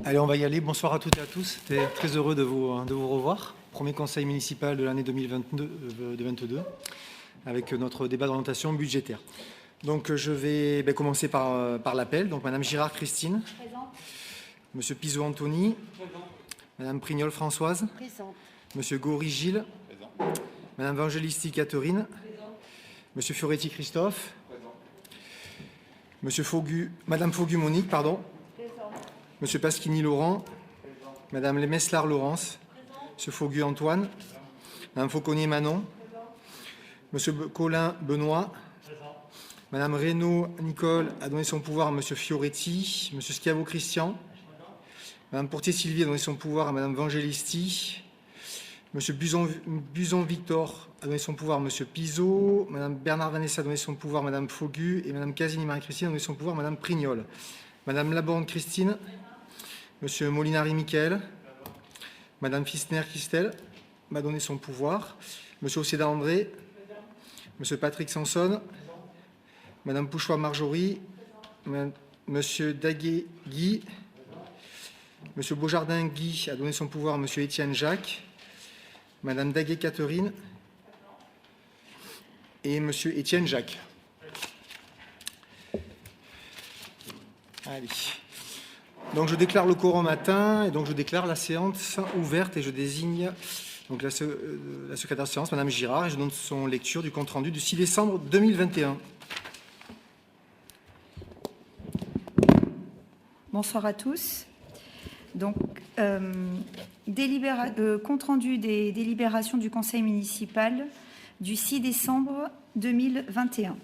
Allez, on va y aller. Bonsoir à toutes et à tous. J'étais très heureux de vous revoir. Premier conseil municipal de l'année 2022, avec notre débat d'orientation budgétaire. Donc, je vais commencer par l'appel. Donc, Madame Girard Christine. Présente. Monsieur Pizot Anthony. Présent. Madame Prignol Françoise. Présente. Monsieur Gaury Gilles. Présent. Madame Vangelisti Catherine. Présent. Monsieur Fioretti Christophe. Présent. Monsieur Faugu, Madame Faugu Monique, pardon. Présent. Monsieur Pasquini Laurent. Présent. Madame Lemeslar Laurence. Présent. Monsieur Faugu Antoine. Madame Fauconnier Manon. Présent. Monsieur Collin Benoît. Présent. Madame Reynaud Nicole a donné son pouvoir à Monsieur Fioretti. Monsieur Schiavo Christian. Madame Portier Sylvie a donné son pouvoir à Madame Vangelisti. Monsieur Buson Victor a donné son pouvoir à Monsieur Pizot. Madame Bernard Vanessa a donné son pouvoir à Madame Faugu. Et Madame Casini Marie-Christine a donné son pouvoir à Madame Prignol. Madame Laborne Christine. Monsieur Molinari Michael. Madame Fisner Christelle m'a donné son pouvoir. Monsieur Océda André. Monsieur Patrick Sanson. Madame Pouchois Marjorie. Monsieur Daguet Guy. Monsieur Beaujardin Guy a donné son pouvoir à Monsieur Étienne Jacques. Madame Daguet Catherine. Et Monsieur Étienne Jacques. Allez. Donc je déclare le quorum atteint et donc je déclare la séance ouverte et je désigne donc la secrétaire de séance, Madame Girard, et je donne son lecture du compte-rendu du 6 décembre 2021. Bonsoir à tous. Donc, compte-rendu des délibérations du Conseil municipal du 6 décembre 2021.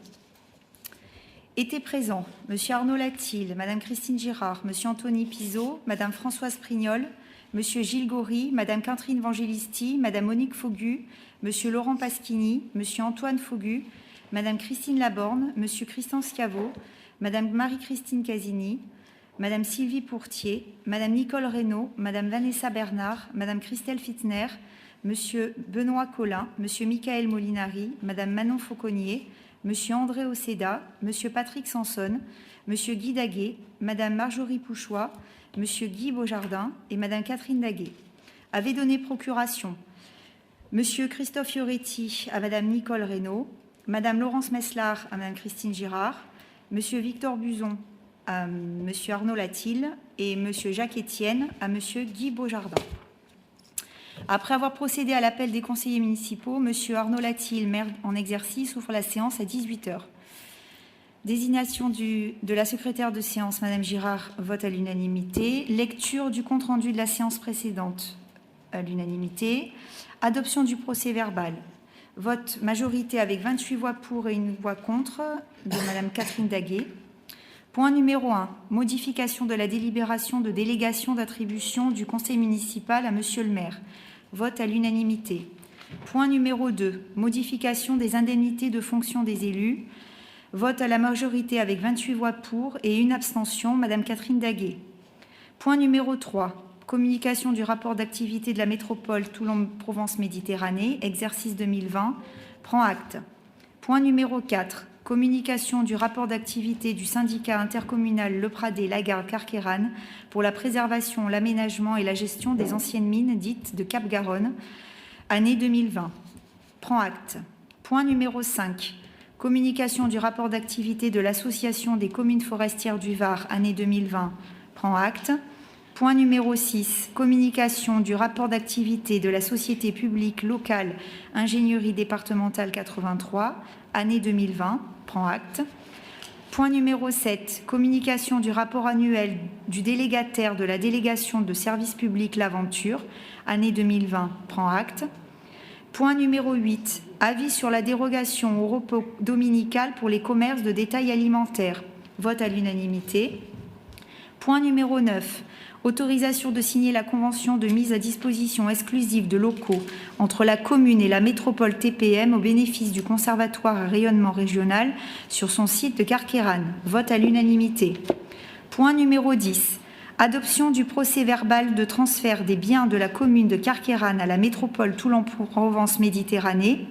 Étaient présents M. Arnaud Latil, Mme Christine Girard, M. Anthony Pizot, Mme Françoise Prignol, M. Gilles Gaury, Mme Catherine Vangelisti, Mme Monique Faugu, M. Laurent Pasquini, M. Antoine Faugu, Mme Christine Laborne, M. Christian Schiavo, Mme Marie-Christine Casini, Madame Sylvie Pourtier, Madame Nicole Reynaud, Madame Vanessa Bernard, Madame Christelle Fitzner, Monsieur Benoît Collin, Monsieur Michael Molinari, Madame Manon Fauconnier, Monsieur André Océda, Monsieur Patrick Sanson, Monsieur Guy Daguet, Madame Marjorie Pouchois, Monsieur Guy Beaujardin et Madame Catherine Daguet avaient donné procuration Monsieur Christophe Fioretti à Madame Nicole Reynaud, Madame Laurence Meslar à Madame Christine Girard, Monsieur Victor Buson à Monsieur Arnaud Latil et Monsieur Jacques Etienne à Monsieur Guy Beaujardin. Après avoir procédé à l'appel des conseillers municipaux, Monsieur Arnaud Latil, maire en exercice, ouvre la séance à 18h. Désignation de la secrétaire de séance, Madame Girard, vote à l'unanimité. Lecture du compte-rendu de la séance précédente, à l'unanimité. Adoption du procès-verbal. Vote majorité avec 28 voix pour et une voix contre de Madame Catherine Daguet. Point numéro 1, modification de la délibération de délégation d'attribution du conseil municipal à Monsieur le maire. Vote à l'unanimité. Point numéro 2, modification des indemnités de fonction des élus. Vote à la majorité avec 28 voix pour et une abstention, Madame Catherine Daguet. Point numéro 3, communication du rapport d'activité de la métropole Toulon-Provence-Méditerranée, exercice 2020, prend acte. Point numéro 4, communication du rapport d'activité du syndicat intercommunal Le Pradet-Lagarde-Carqueiranne pour la préservation, l'aménagement et la gestion des anciennes mines dites de Cap-Garonne, année 2020. Prend acte. Point numéro 5. Communication du rapport d'activité de l'Association des communes forestières du Var, année 2020. Prend acte. Point numéro 6. Communication du rapport d'activité de la Société publique locale Ingénierie départementale 83, année 2020. Prend acte. Point numéro 7. Communication du rapport annuel du délégataire de la délégation de service public L'Aventure, année 2020. Prend acte. Point numéro 8. Avis sur la dérogation au repos dominical pour les commerces de détail alimentaire. Vote à l'unanimité. Point numéro 9. Autorisation de signer la convention de mise à disposition exclusive de locaux entre la commune et la métropole TPM au bénéfice du conservatoire à rayonnement régional sur son site de Carqueiranne. Vote à l'unanimité. Point numéro 10. Adoption du procès-verbal de transfert des biens de la commune de Carqueiranne à la métropole Toulon-Provence-Méditerranée.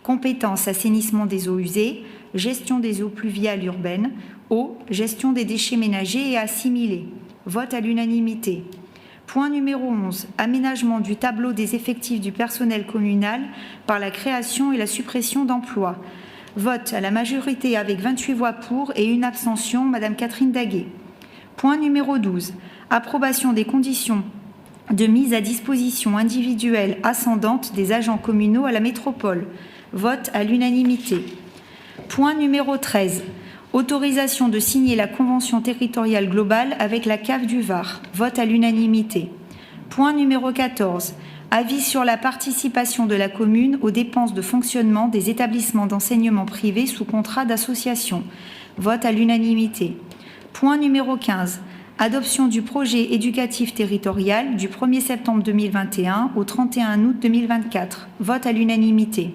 Compétences assainissement des eaux usées, gestion des eaux pluviales urbaines, eau, gestion des déchets ménagers et assimilés. Vote à l'unanimité. Point numéro 11. Aménagement du tableau des effectifs du personnel communal par la création et la suppression d'emplois. Vote à la majorité avec 28 voix pour et une abstention, Madame Catherine Daguet. Point numéro 12. Approbation des conditions de mise à disposition individuelle ascendante des agents communaux à la métropole. Vote à l'unanimité. Point numéro 13. Autorisation de signer la convention territoriale globale avec la CAF du Var. Vote à l'unanimité. Point numéro 14. Avis sur la participation de la commune aux dépenses de fonctionnement des établissements d'enseignement privés sous contrat d'association. Vote à l'unanimité. Point numéro 15. Adoption du projet éducatif territorial du 1er septembre 2021 au 31 août 2024. Vote à l'unanimité.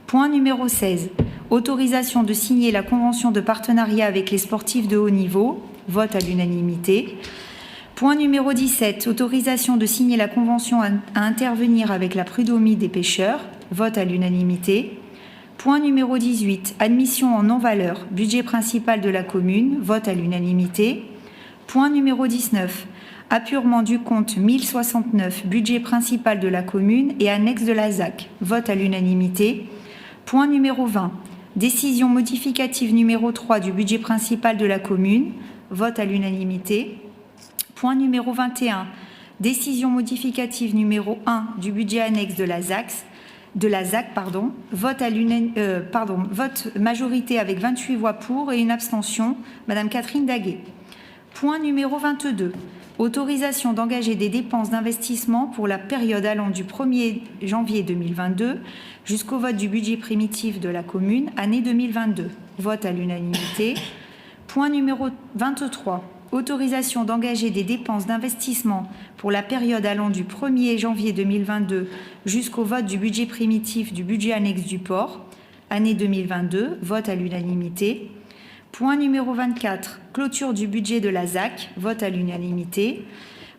Point numéro 16. Autorisation de signer la convention de partenariat avec les sportifs de haut niveau. Vote à l'unanimité. Point numéro 17. Autorisation de signer la convention à intervenir avec la prud'homie des pêcheurs. Vote à l'unanimité. Point numéro 18. Admission en non-valeur. Budget principal de la commune. Vote à l'unanimité. Point numéro 19. Apurement du compte 1069. Budget principal de la commune et annexe de la ZAC. Vote à l'unanimité. Point numéro 20. Décision modificative numéro 3 du budget principal de la commune. Vote à l'unanimité. Point numéro 21. Décision modificative numéro 1 du budget annexe de la ZAC. Vote majorité avec 28 voix pour et une abstention. Madame Catherine Daguet. Point numéro 22. Autorisation d'engager des dépenses d'investissement pour la période allant du 1er janvier 2022 jusqu'au vote du budget primitif de la commune, année 2022. Vote à l'unanimité. Point numéro 23. Autorisation d'engager des dépenses d'investissement pour la période allant du 1er janvier 2022 jusqu'au vote du budget primitif du budget annexe du port, année 2022. Vote à l'unanimité. Point numéro 24, clôture du budget de la ZAC, vote à l'unanimité.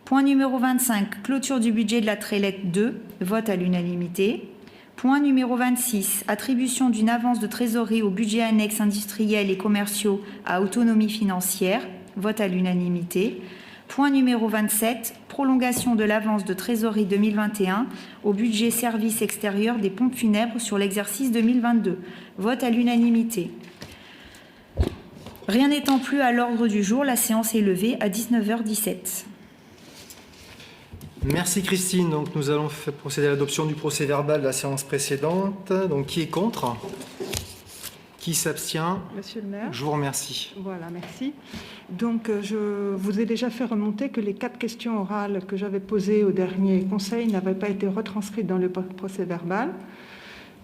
Point numéro 25, clôture du budget de la Trélette 2, vote à l'unanimité. Point numéro 26, attribution d'une avance de trésorerie au budget annexe industriel et commerciaux à autonomie financière, vote à l'unanimité. Point numéro 27, prolongation de l'avance de trésorerie 2021 au budget service extérieur des pompes funèbres sur l'exercice 2022, vote à l'unanimité. Rien n'étant plus à l'ordre du jour, la séance est levée à 19h17. Merci Christine. Donc, nous allons procéder à l'adoption du procès-verbal de la séance précédente. Donc, qui est contre? Qui s'abstient? Monsieur le maire. Je vous remercie. Voilà, merci. Donc, je vous ai déjà fait remonter que les 4 questions orales que j'avais posées au dernier conseil n'avaient pas été retranscrites dans le procès-verbal.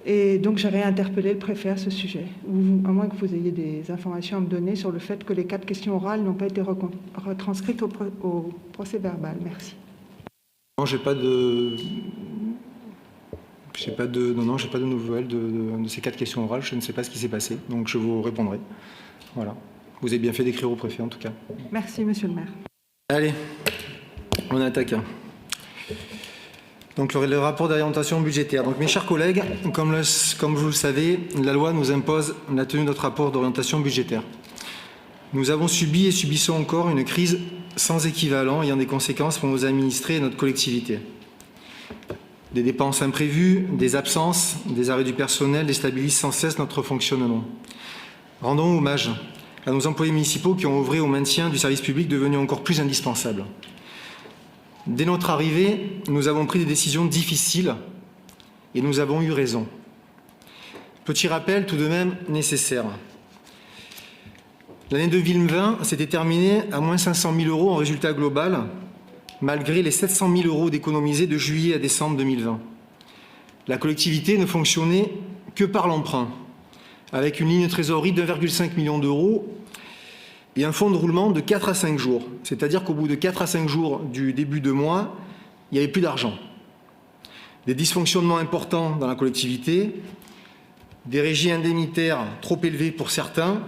Et donc, j'ai réinterpellé le préfet à ce sujet, à moins que vous ayez des informations à me donner sur le fait que les 4 questions orales n'ont pas été retranscrites au procès-verbal. Merci. Non, j'ai pas de nouvelles de ces 4 questions orales. Je ne sais pas ce qui s'est passé, donc je vous répondrai. Voilà. Vous avez bien fait d'écrire au préfet, en tout cas. Merci, monsieur le maire. Allez, on attaque. Donc, le rapport d'orientation budgétaire. Donc, mes chers collègues, comme vous le savez, la loi nous impose la tenue de notre rapport d'orientation budgétaire. Nous avons subi et subissons encore une crise sans équivalent ayant des conséquences pour nos administrés et notre collectivité. Des dépenses imprévues, des absences, des arrêts du personnel déstabilisent sans cesse notre fonctionnement. Rendons hommage à nos employés municipaux qui ont œuvré au maintien du service public devenu encore plus indispensable. Dès notre arrivée, nous avons pris des décisions difficiles et nous avons eu raison. Petit rappel tout de même nécessaire. L'année 2020 s'était terminée à moins 500 000 € en résultat global, malgré les 700 000 € d'économisés de juillet à décembre 2020. La collectivité ne fonctionnait que par l'emprunt, avec une ligne de trésorerie de 1,5 million d'euros et un fonds de roulement de 4 à 5 jours. C'est-à-dire qu'au bout de 4 à 5 jours du début de mois, il n'y avait plus d'argent. Des dysfonctionnements importants dans la collectivité, des régies indemnitaires trop élevées pour certains,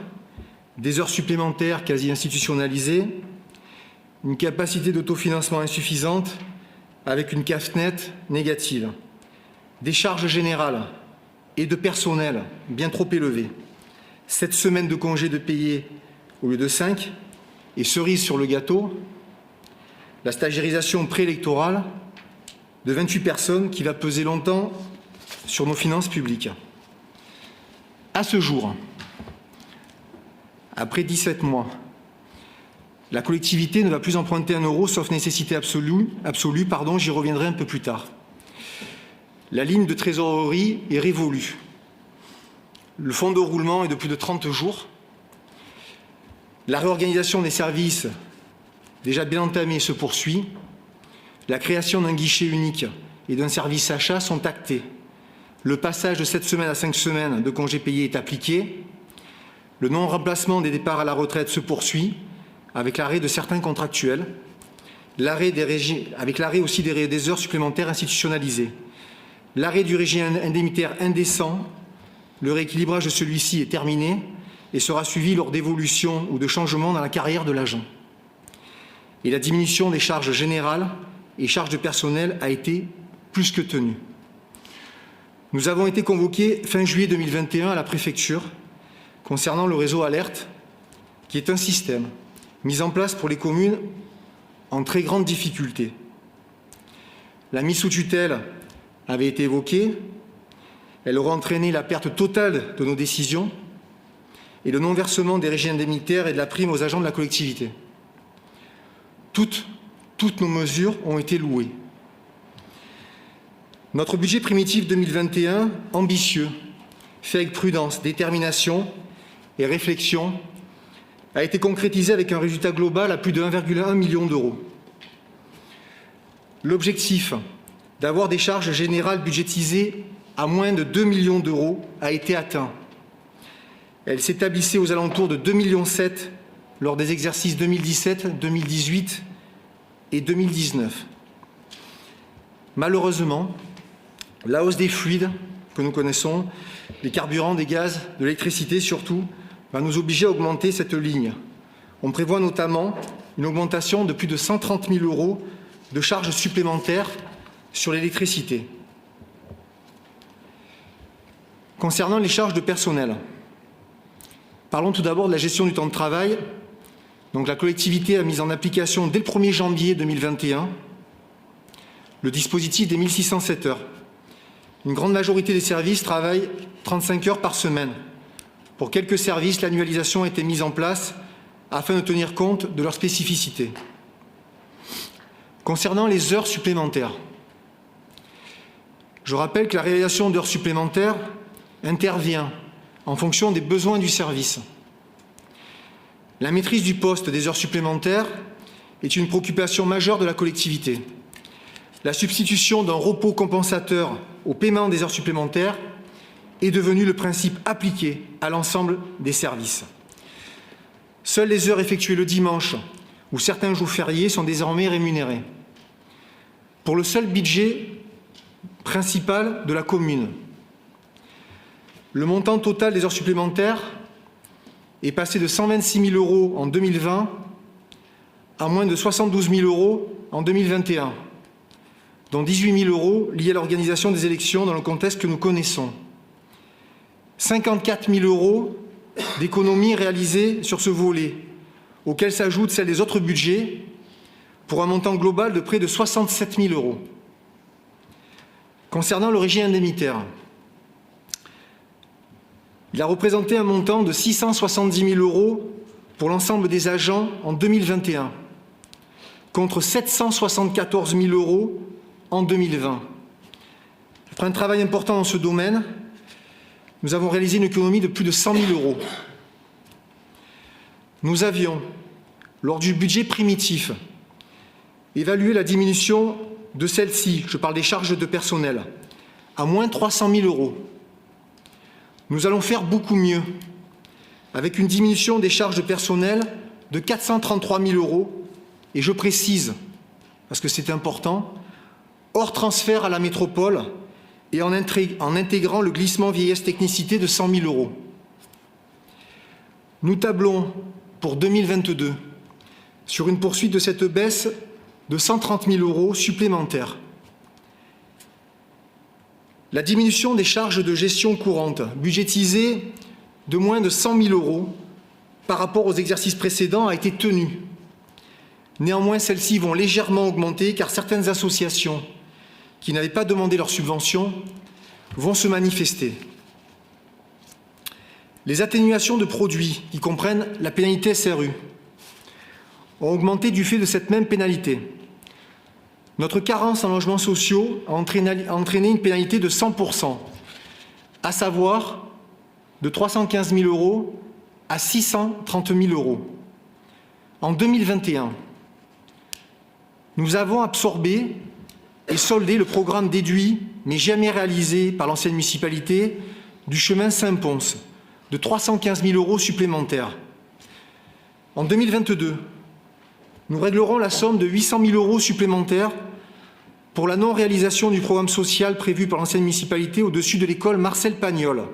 des heures supplémentaires quasi institutionnalisées, une capacité d'autofinancement insuffisante avec une CAF nette négative, des charges générales et de personnel bien trop élevées, 7 semaines de congés de payer au lieu de 5, et cerise sur le gâteau, la stagiairisation préélectorale de 28 personnes qui va peser longtemps sur nos finances publiques. À ce jour, après 17 mois, la collectivité ne va plus emprunter un euro sauf nécessité absolue, j'y reviendrai un peu plus tard. La ligne de trésorerie est révolue. Le fonds de roulement est de plus de 30 jours. La réorganisation des services, déjà bien entamée, se poursuit. La création d'un guichet unique et d'un service achat sont actées. Le passage de 7 semaines à 5 semaines de congés payés est appliqué. Le non-remplacement des départs à la retraite se poursuit avec l'arrêt de certains contractuels, avec l'arrêt aussi des heures supplémentaires institutionnalisées, l'arrêt du régime indemnitaire indécent. Le rééquilibrage de celui-ci est terminé et sera suivi lors d'évolutions ou de changements dans la carrière de l'agent. Et la diminution des charges générales et charges de personnel a été plus que tenue. Nous avons été convoqués fin juillet 2021 à la préfecture concernant le réseau Alerte, qui est un système mis en place pour les communes en très grande difficulté. La mise sous tutelle avait été évoquée. Elle aura entraîné la perte totale de nos décisions et le non-versement des régimes indemnitaires et de la prime aux agents de la collectivité. Toutes nos mesures ont été louées. Notre budget primitif 2021, ambitieux, fait avec prudence, détermination et réflexion, a été concrétisé avec un résultat global à plus de 1,1 million d'euros. L'objectif d'avoir des charges générales budgétisées à moins de 2 millions d'euros a été atteint. Elle s'établissait aux alentours de 2,7 millions lors des exercices 2017, 2018 et 2019. Malheureusement, la hausse des fluides que nous connaissons, des carburants, des gaz, de l'électricité surtout, va nous obliger à augmenter cette ligne. On prévoit notamment une augmentation de plus de 130 000 € de charges supplémentaires sur l'électricité. Concernant les charges de personnel, parlons tout d'abord de la gestion du temps de travail. Donc, la collectivité a mis en application dès le 1er janvier 2021 le dispositif des 1607 heures. Une grande majorité des services travaillent 35 heures par semaine. Pour quelques services, l'annualisation a été mise en place afin de tenir compte de leurs spécificités. Concernant les heures supplémentaires, je rappelle que la réalisation d'heures supplémentaires intervient en fonction des besoins du service. La maîtrise du poste des heures supplémentaires est une préoccupation majeure de la collectivité. La substitution d'un repos compensateur au paiement des heures supplémentaires est devenu le principe appliqué à l'ensemble des services. Seules les heures effectuées le dimanche ou certains jours fériés sont désormais rémunérées. Pour le seul budget principal de la commune, le montant total des heures supplémentaires est passé de 126 000 € en 2020 à moins de 72 000 € en 2021, dont 18 000 € liés à l'organisation des élections dans le contexte que nous connaissons. 54 000 € d'économies réalisées sur ce volet, auxquelles s'ajoutent celles des autres budgets, pour un montant global de près de 67 000 €. Concernant le régime indemnitaire, il a représenté un montant de 670 000 € pour l'ensemble des agents en 2021, contre 774 000 € en 2020. Après un travail important dans ce domaine, nous avons réalisé une économie de plus de 100 000 €. Nous avions, lors du budget primitif, évalué la diminution de celle-ci, je parle des charges de personnel, à moins 300 000 €. Nous allons faire beaucoup mieux, avec une diminution des charges de personnel de 433 000 €, et je précise, parce que c'est important, hors transfert à la métropole et en intégrant le glissement vieillesse-technicité de 100 000 €. Nous tablons pour 2022 sur une poursuite de cette baisse de 130 000 € supplémentaires. La diminution des charges de gestion courante, budgétisées de moins de 100 000 € par rapport aux exercices précédents, a été tenue. Néanmoins, celles-ci vont légèrement augmenter car certaines associations qui n'avaient pas demandé leur subvention vont se manifester. Les atténuations de produits, qui comprennent la pénalité SRU, ont augmenté du fait de cette même pénalité. Notre carence en logements sociaux a entraîné une pénalité de 100%, à savoir de 315 000 € à 630 000 €. En 2021, nous avons absorbé et soldé le programme déduit, mais jamais réalisé par l'ancienne municipalité, du chemin Saint-Pons, de 315 000 € supplémentaires. En 2022, nous réglerons la somme de 800 000 € supplémentaires pour la non-réalisation du programme social prévu par l'ancienne municipalité au-dessus de l'école Marcel Pagnol,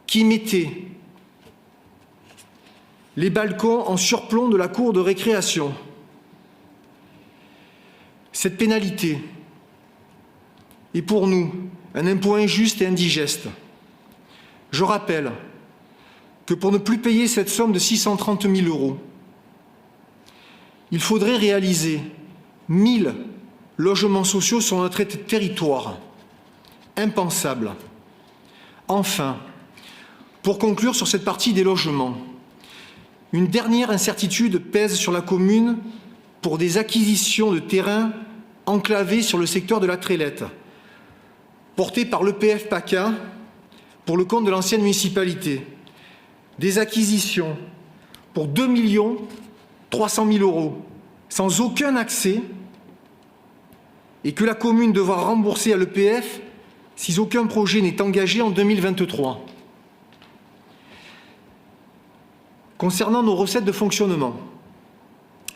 qui mettait les balcons en surplomb de la cour de récréation. Cette pénalité est pour nous un impôt injuste et indigeste. Je rappelle que pour ne plus payer cette somme de 630 000 €, il faudrait réaliser 1000 logements sociaux sur notre territoire. Impensable. Enfin, pour conclure sur cette partie des logements, une dernière incertitude pèse sur la commune pour des acquisitions de terrains enclavés sur le secteur de la Trélette, portées par l'EPF PACA pour le compte de l'ancienne municipalité. Des acquisitions pour 2 300 000 € sans aucun accès et que la commune devra rembourser à l'EPF si aucun projet n'est engagé en 2023. Concernant nos recettes de fonctionnement,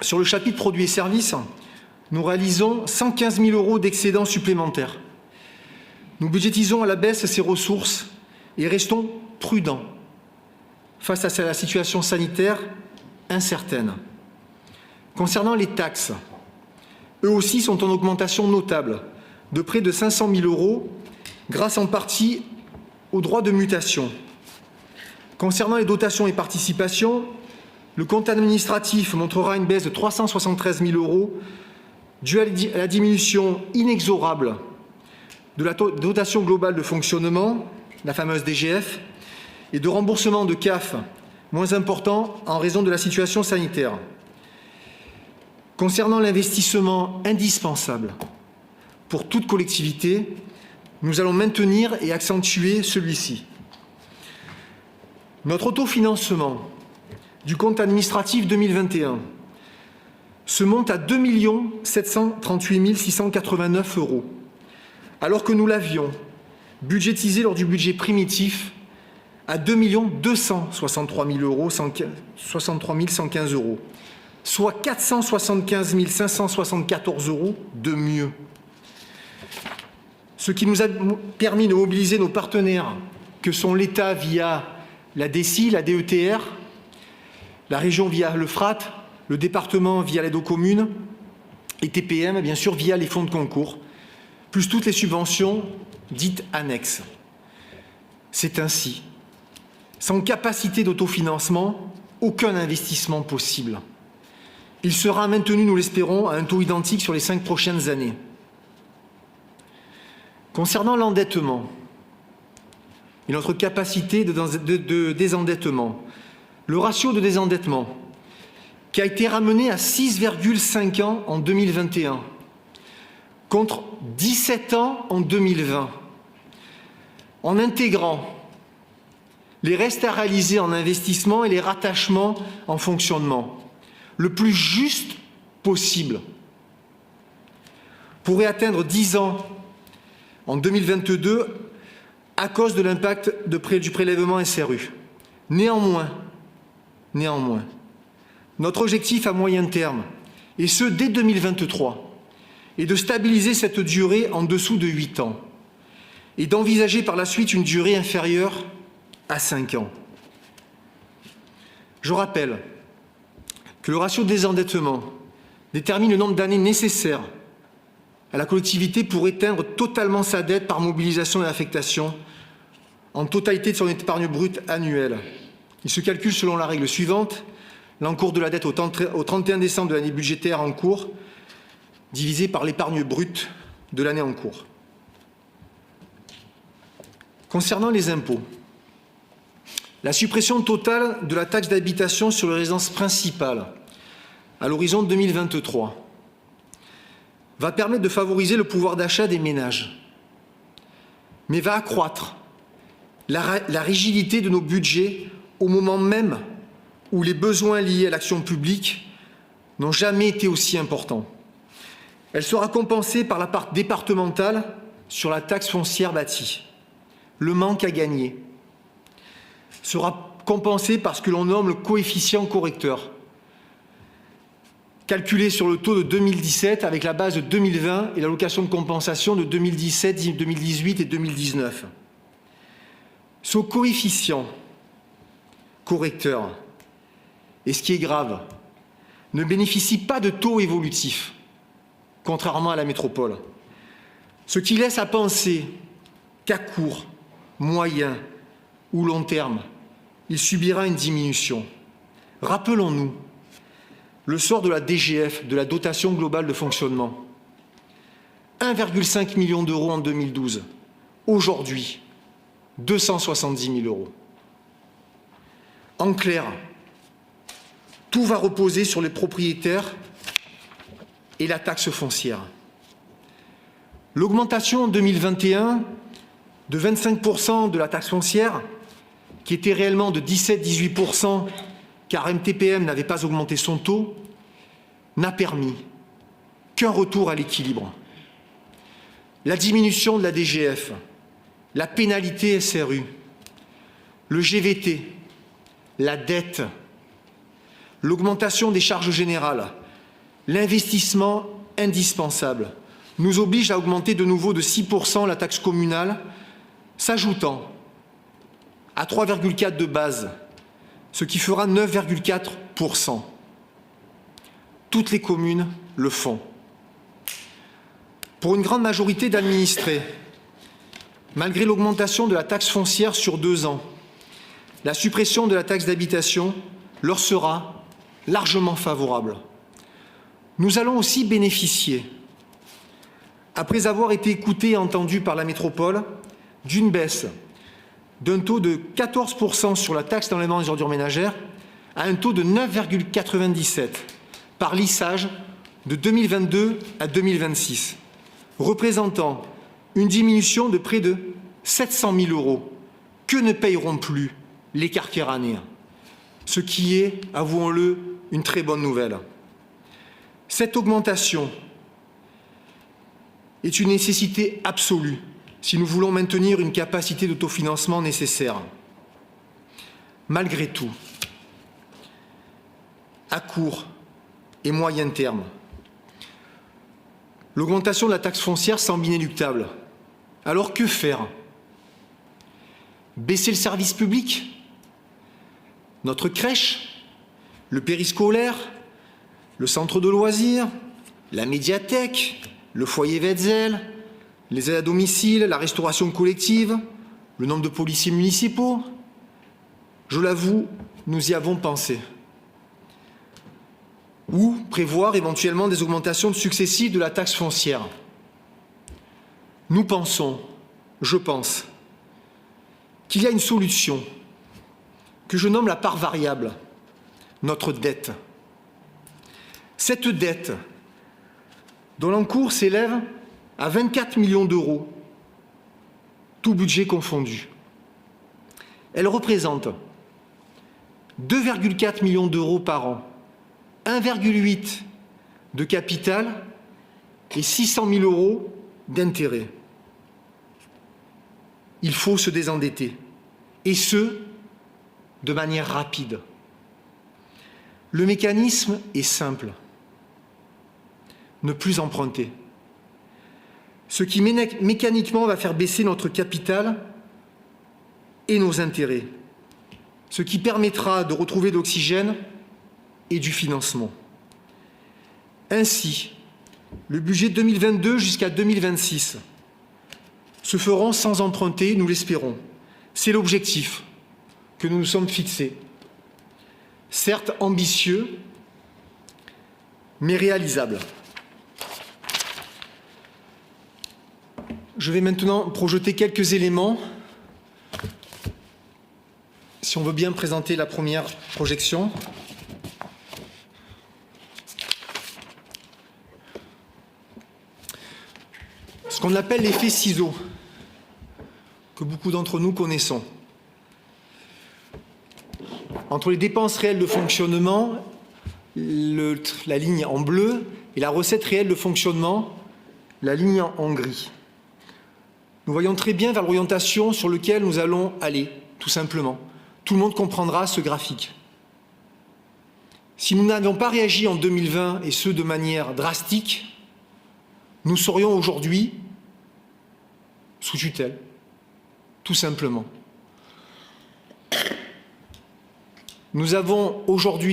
sur le chapitre produits et services, nous réalisons 115 000 € d'excédents supplémentaires. Nous budgétisons à la baisse ces ressources et restons prudents face à la situation sanitaire incertaine. Concernant les taxes, eux aussi sont en augmentation notable, de près de 500 000 € grâce en partie aux droits de mutation. Concernant les dotations et participations, le compte administratif montrera une baisse de 373 000 € due à la diminution inexorable de la dotation globale de fonctionnement, la fameuse DGF, et de remboursement de CAF moins important en raison de la situation sanitaire. Concernant l'investissement indispensable pour toute collectivité, nous allons maintenir et accentuer celui-ci. Notre autofinancement du compte administratif 2021 se monte à 2 738 689 €, alors que nous l'avions budgétisé lors du budget primitif à 2 263 115 €, soit 475 574 € de mieux. Ce qui nous a permis de mobiliser nos partenaires, que sont l'État via la DECI, la DETR, la région via le FRAT, le département via l'aide aux communes et TPM, bien sûr, via les fonds de concours, plus toutes les subventions dites annexes. C'est ainsi. Sans capacité d'autofinancement, aucun investissement possible. Il sera maintenu, nous l'espérons, à un taux identique sur les 5 prochaines années. Concernant l'endettement et notre capacité de désendettement, le ratio de désendettement qui a été ramené à 6,5 ans en 2021 contre 17 ans en 2020, en intégrant les restes à réaliser en investissement et les rattachements en fonctionnement, le plus juste possible, pourrait atteindre 10 ans en 2022 à cause de l'impact du prélèvement SRU. Néanmoins, notre objectif à moyen terme, et ce dès 2023, est de stabiliser cette durée en dessous de 8 ans et d'envisager par la suite une durée inférieure à 5 ans. Je rappelle que le ratio de désendettement détermine le nombre d'années nécessaires à la collectivité pour éteindre totalement sa dette par mobilisation et affectation en totalité de son épargne brute annuelle. Il se calcule selon la règle suivante: l'encours de la dette au 31 décembre de l'année budgétaire en cours, divisé par l'épargne brute de l'année en cours. Concernant les impôts, la suppression totale de la taxe d'habitation sur les résidences principales à l'horizon 2023 va permettre de favoriser le pouvoir d'achat des ménages, mais va accroître la rigidité de nos budgets au moment même où les besoins liés à l'action publique n'ont jamais été aussi importants. Elle sera compensée par la part départementale sur la taxe foncière bâtie. Le manque à gagner sera compensé par ce que l'on nomme le coefficient correcteur, calculé sur le taux de 2017 avec la base de 2020 et l'allocation de compensation de 2017, 2018 et 2019. Ce coefficient correcteur, et ce qui est grave, ne bénéficie pas de taux évolutifs, contrairement à la métropole, ce qui laisse à penser qu'à court, moyen ou long terme, il subira une diminution. Rappelons-nous le sort de la DGF, de la dotation globale de fonctionnement. 1,5 million d'euros en 2012. Aujourd'hui, 270 000 euros. En clair, tout va reposer sur les propriétaires et la taxe foncière. L'augmentation en 2021 de 25% de la taxe foncière, qui était réellement de 17-18%, car MTPM n'avait pas augmenté son taux, n'a permis qu'un retour à l'équilibre. La diminution de la DGF, la pénalité SRU, le GVT, la dette, l'augmentation des charges générales, l'investissement indispensable nous oblige à augmenter de nouveau de 6% la taxe communale, s'ajoutant à 3,4 de base, ce qui fera 9,4%. Toutes les communes le font. Pour une grande majorité d'administrés, malgré l'augmentation de la taxe foncière sur 2 ans, la suppression de la taxe d'habitation leur sera largement favorable. Nous allons aussi bénéficier, après avoir été écoutés et entendus par la métropole, d'une baisse d'un taux de 14% sur la taxe d'enlèvement des ordures ménagères à un taux de 9,97 par lissage de 2022 à 2026, représentant une diminution de près de 700 000 euros que ne payeront plus les carkéranéens, ce qui est, avouons-le, une très bonne nouvelle. Cette augmentation est une nécessité absolue si nous voulons maintenir une capacité d'autofinancement nécessaire. Malgré tout, à court et moyen terme, l'augmentation de la taxe foncière semble inéluctable. Alors que faire? Baisser le service public? Notre crèche? Le périscolaire? Le centre de loisirs? La médiathèque? Le foyer Wetzel? Les aides à domicile, la restauration collective, le nombre de policiers municipaux. Je l'avoue, nous y avons pensé. Ou prévoir éventuellement des augmentations successives de la taxe foncière. Nous pensons, je pense, qu'il y a une solution que je nomme la part variable, notre dette. Cette dette, dont l'encours s'élève à 24 millions d'euros, tout budget confondu. Elle représente 2,4 millions d'euros par an, 1,8 de capital et 600 000 euros d'intérêt. Il faut se désendetter, et ce, de manière rapide. Le mécanisme est simple. Ne plus emprunter. Ce qui mécaniquement va faire baisser notre capital et nos intérêts, ce qui permettra de retrouver de l'oxygène et du financement. Ainsi, le budget 2022 jusqu'à 2026 se feront sans emprunter, nous l'espérons. C'est l'objectif que nous nous sommes fixés. certes ambitieux, mais réalisable. Je vais maintenant projeter quelques éléments. Si on veut bien présenter la première projection. Ce qu'on appelle l'effet ciseau, que beaucoup d'entre nous connaissons. Entre les dépenses réelles de fonctionnement, la ligne en bleu, et la recette réelle de fonctionnement, la ligne en gris. Nous voyons très bien vers l'orientation sur laquelle nous allons aller, tout simplement. Tout le monde comprendra ce graphique. Si nous n'avions pas réagi en 2020, et ce de manière drastique, nous serions aujourd'hui sous tutelle, tout simplement. Nous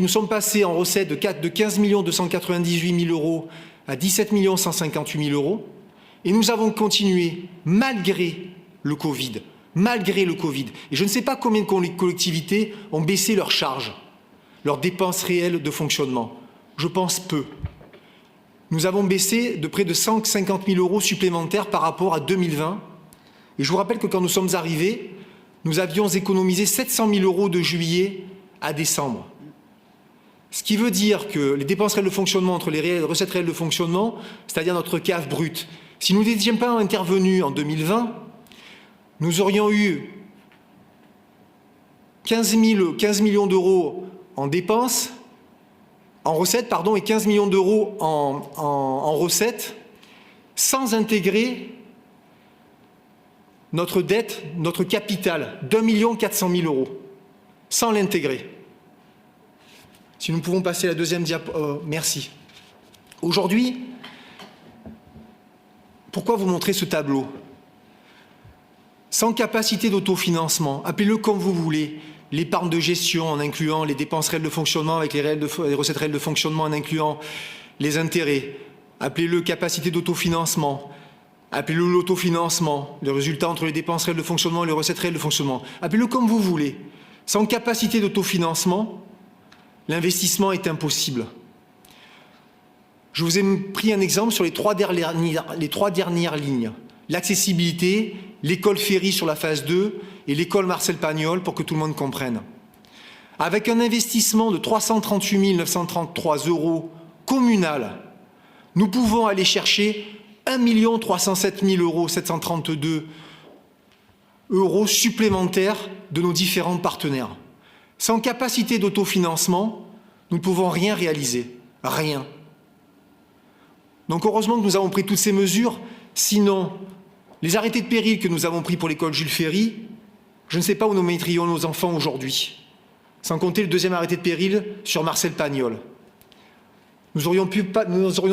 sommes passés en recette de 15 298 000 euros à 17 158 000 euros, et nous avons continué malgré le Covid. Et je ne sais pas combien de collectivités ont baissé leurs charges, leurs dépenses réelles de fonctionnement. Je pense peu. Nous avons baissé de près de 150 000 euros supplémentaires par rapport à 2020. Et je vous rappelle que quand nous sommes arrivés, nous avions économisé 700 000 euros de juillet à décembre. Ce qui veut dire que les dépenses réelles de fonctionnement entre les recettes réelles de fonctionnement, c'est-à-dire notre CAF brut, si nous n'étions pas intervenus en 2020, nous aurions eu 15 millions d'euros en dépenses, en recettes, et 15 millions d'euros en recettes, sans intégrer notre dette, notre capital, d'1 400 000 euros, sans l'intégrer. Si nous pouvons passer à la deuxième diapo, merci. Aujourd'hui, pourquoi vous montrer ce tableau? Sans capacité d'autofinancement, appelez-le comme vous voulez, l'épargne de gestion en incluant les dépenses réelles de fonctionnement avec les recettes réelles de fonctionnement en incluant les intérêts, appelez-le capacité d'autofinancement, appelez-le l'autofinancement, le résultat entre les dépenses réelles de fonctionnement et les recettes réelles de fonctionnement, appelez-le comme vous voulez. Sans capacité d'autofinancement, l'investissement est impossible. Je vous ai pris un exemple sur les trois dernières lignes. L'accessibilité, l'école Ferry sur la phase 2 et l'école Marcel Pagnol pour que tout le monde comprenne. Avec un investissement de 338 933 euros communal, nous pouvons aller chercher 1 307 732 euros supplémentaires de nos différents partenaires. Sans capacité d'autofinancement, nous ne pouvons rien réaliser. Rien. Donc heureusement que nous avons pris toutes ces mesures, sinon les arrêtés de péril que nous avons pris pour l'école Jules Ferry, je ne sais pas où nous mettrions nos enfants aujourd'hui, sans compter le deuxième arrêté de péril sur Marcel Pagnol. Nous n'aurions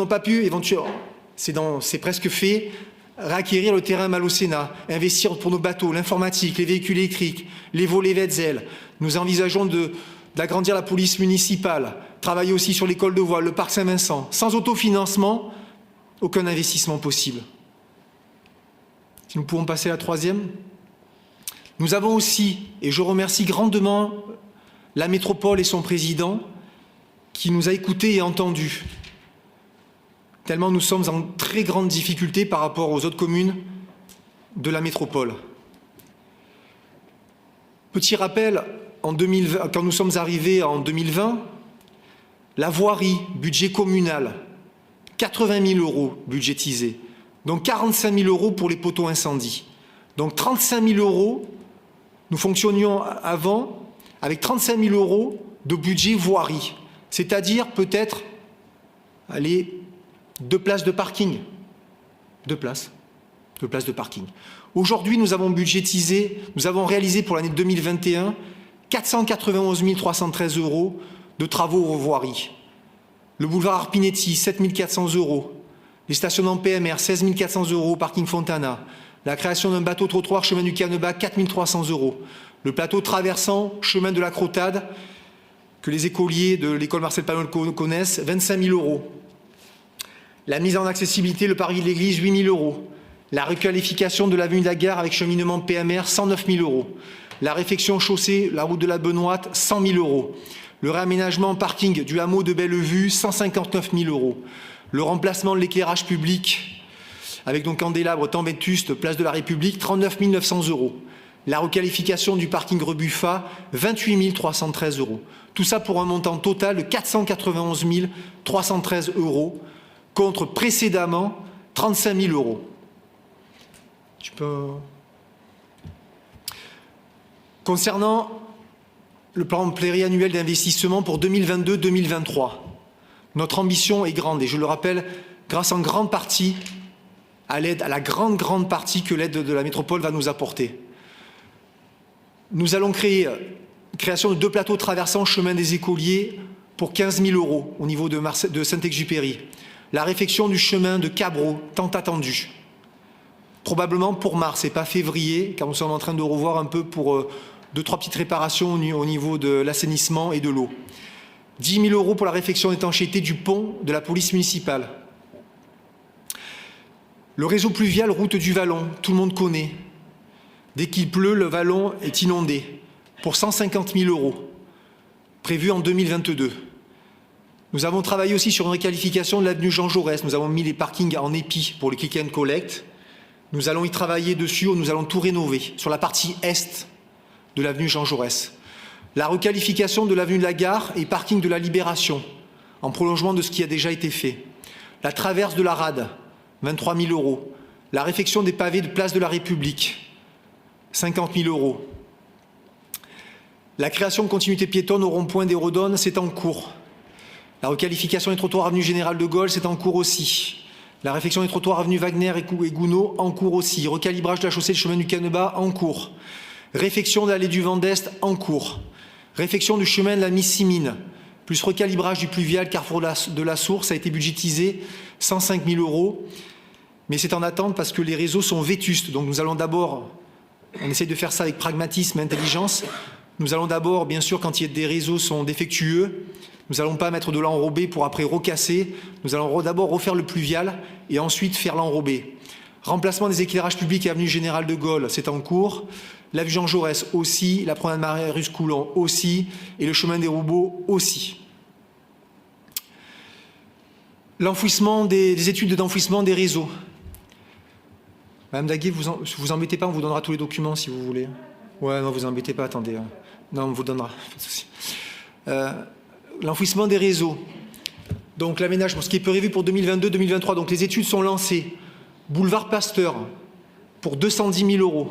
pas pu, éventuellement, c'est presque fait, réacquérir le terrain Malocena, investir pour nos bateaux, l'informatique, les véhicules électriques, les volets Wetzel. Nous envisageons d'agrandir la police municipale, travailler aussi sur l'école de voile, le parc Saint-Vincent. Sans autofinancement, aucun investissement possible. Si nous pouvons passer à la troisième. Nous avons aussi, et je remercie grandement la métropole et son président, qui nous a écoutés et entendus, tellement nous sommes en très grande difficulté par rapport aux autres communes de la métropole. Petit rappel, quand nous sommes arrivés en 2020, la voirie, budget communal, 80 000 euros budgétisés, donc 45 000 euros pour les poteaux incendies. Donc 35 000 euros, nous fonctionnions avant avec 35 000 euros de budget voirie, c'est-à-dire peut-être, allez, 2 places de parking. 2 places de parking. Aujourd'hui, nous avons réalisé pour l'année 2021 491 313 euros de travaux voirie. Le boulevard Arpinetti, 7 400 euros. Les stationnements PMR, 16 400 euros, parking Fontana. La création d'un bateau trottoir chemin du Caneba, 4 300 euros. Le plateau traversant chemin de la Crotade, que les écoliers de l'école Marcel Pagnol connaissent, 25 000 euros. La mise en accessibilité, le parvis de l'église, 8 000 euros. La requalification de l'avenue de la Gare avec cheminement PMR, 109 000 euros. La réfection chaussée, la route de la Benoîte, 100 000 euros. Le réaménagement parking du hameau de Bellevue, 159 000 €. Le remplacement de l'éclairage public avec donc candélabre, temps vétuste, place de la République, 39 900 €. La requalification du parking Rebuffa, 28 313 €. Tout ça pour un montant total de 491 313 € contre précédemment 35 000 €. Tu peux... Concernant le plan pluriannuel d'investissement pour 2022-2023, notre ambition est grande et je le rappelle, grâce en grande partie à l'aide, à la grande partie que l'aide de la métropole va nous apporter. Nous allons création de 2 plateaux traversants chemin des Écoliers pour 15 000 € au niveau de Saint-Exupéry. La réfection du chemin de Cabreau, tant attendu. Probablement pour mars et pas février, car nous sommes en train de revoir un peu pour 2-3 petites réparations au niveau de l'assainissement et de l'eau. 10 000 € pour la réfection d'étanchéité du pont de la police municipale. Le réseau pluvial route du Vallon, tout le monde connaît. Dès qu'il pleut, le Vallon est inondé pour 150 000 €, prévu en 2022. Nous avons travaillé aussi sur une requalification de l'avenue Jean Jaurès. Nous avons mis les parkings en épi pour le click and collect. Nous allons y travailler dessus, nous allons tout rénover sur la partie est de l'avenue Jean Jaurès. La requalification de l'avenue de la Gare et parking de la Libération, en prolongement de ce qui a déjà été fait. La traverse de la Rade, 23 000 €. La réfection des pavés de place de la République, 50 000 €. La création de continuité piétonne au rond-point des Redonnes, c'est en cours. La requalification des trottoirs avenue Général de Gaulle, c'est en cours aussi. La réfection des trottoirs avenue Wagner et Gounod, en cours aussi. Recalibrage de la chaussée de chemin du Canebat, en cours. Réfection de l'allée du Vent d'Est, en cours. Réfection du chemin de la Missimine, plus recalibrage du pluvial carrefour de la Source, a été budgétisé 105 000 €. Mais c'est en attente parce que les réseaux sont vétustes. Donc nous allons d'abord, on essaye de faire ça avec pragmatisme et intelligence. Nous allons d'abord, bien sûr, quand des réseaux sont défectueux, nous n'allons pas mettre de l'enrobé pour après recasser. Nous allons d'abord refaire le pluvial et ensuite faire l'enrobé. Remplacement des éclairages publics et avenue Général de Gaulle, c'est en cours. L'avenue Jean Jaurès aussi, la promenade Marius-Coulon aussi, et le chemin des Roubeaux aussi. L'enfouissement des études d'enfouissement des réseaux. Madame Daguet, vous embêtez pas, on vous donnera tous les documents si vous voulez. Ouais, non, vous embêtez pas, attendez. Non, on vous donnera, pas de souci. L'enfouissement des réseaux. Donc l'aménagement, ce qui est prévu pour 2022-2023. Donc les études sont lancées. Boulevard Pasteur pour 210 000 €.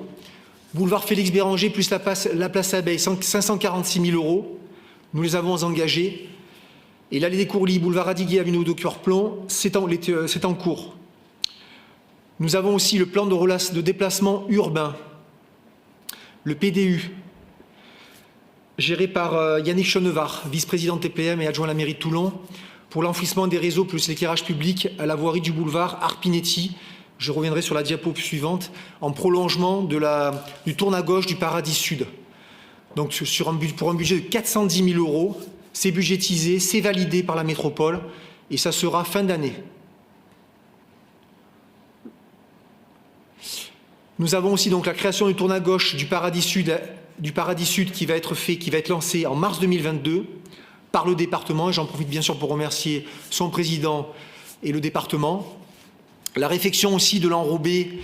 Boulevard Félix Béranger plus la place Abeille, 546 000 €. Nous les avons engagés. Et l'allée des Courlis, boulevard Radiguier, avenue de Cœur-Plomb, c'est en cours. Nous avons aussi le plan de déplacement urbain, le PDU, géré par Yannick Chenevard, vice-président TPM et adjoint à la mairie de Toulon, pour l'enfouissement des réseaux plus l'éclairage public à la voirie du boulevard Arpinetti. Je reviendrai sur la diapo suivante, en prolongement du tourne à gauche du Paradis Sud. Donc pour un budget de 410 000 €, c'est budgétisé, c'est validé par la métropole et ça sera fin d'année. Nous avons aussi donc la création du tourne à gauche du Paradis Sud qui va être lancé en mars 2022 par le département. Et j'en profite bien sûr pour remercier son président et le département. La réfection aussi de l'enrobé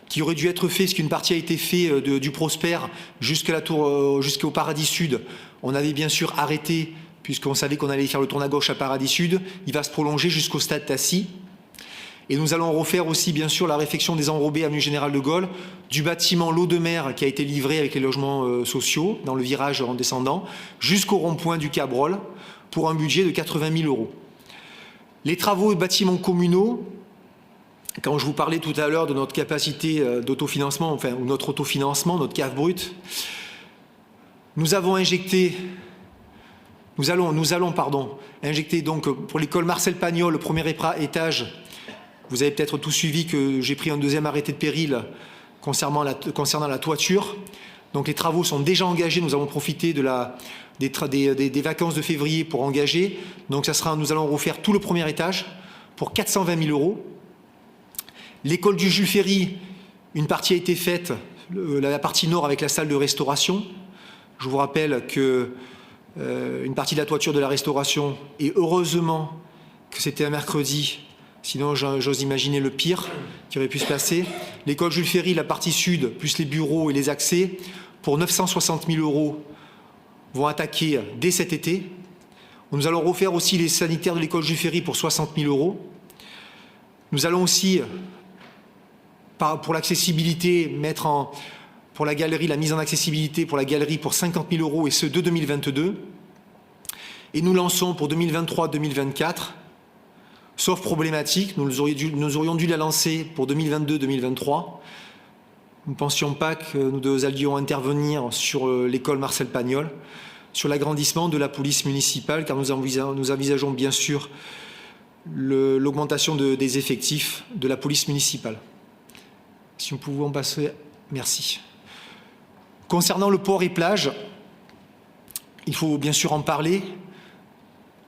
qui aurait dû être fait, parce qu'une partie a été faite du Prosper jusqu'au Paradis Sud. On avait bien sûr arrêté, puisqu'on savait qu'on allait faire le tourne à gauche à Paradis Sud. Il va se prolonger jusqu'au stade Tassi. Et nous allons refaire aussi, bien sûr, la réfection des enrobés avenue Général de Gaulle, du bâtiment L'Eau de Mer qui a été livré avec les logements sociaux dans le virage en descendant, jusqu'au rond-point du Cabrol, pour un budget de 80 000 €. Les travaux de bâtiments communaux, quand je vous parlais tout à l'heure de notre capacité d'autofinancement, enfin, ou notre autofinancement, notre CAF brut, nous allons injecter donc pour l'école Marcel Pagnol, le premier étage. Vous avez peut-être tout suivi que j'ai pris un deuxième arrêté de péril concernant la toiture. Donc les travaux sont déjà engagés. Nous avons profité des vacances de février pour engager. Donc nous allons refaire tout le premier étage pour 420 000 €. L'école du Jules Ferry, une partie a été faite, la partie nord avec la salle de restauration. Je vous rappelle que une partie de la toiture de la restauration, et heureusement que c'était un mercredi, sinon j'ose imaginer le pire qui aurait pu se passer. L'école Jules Ferry, la partie sud, plus les bureaux et les accès, pour 960 000 € vont attaquer dès cet été. Nous allons refaire aussi les sanitaires de l'école Jules Ferry pour 60 000 €. Nous allons aussi, pour l'accessibilité, pour la galerie, la mise en accessibilité pour la galerie pour 50 000 € et ce de 2022. Et nous lançons pour 2023-2024, sauf problématique, nous aurions dû la lancer pour 2022-2023. Nous ne pensions pas que nous allions intervenir sur l'école Marcel Pagnol, sur l'agrandissement de la police municipale, car nous envisageons bien sûr l'augmentation des effectifs de la police municipale. Si nous pouvons passer, merci. Concernant le port et plage, il faut bien sûr en parler.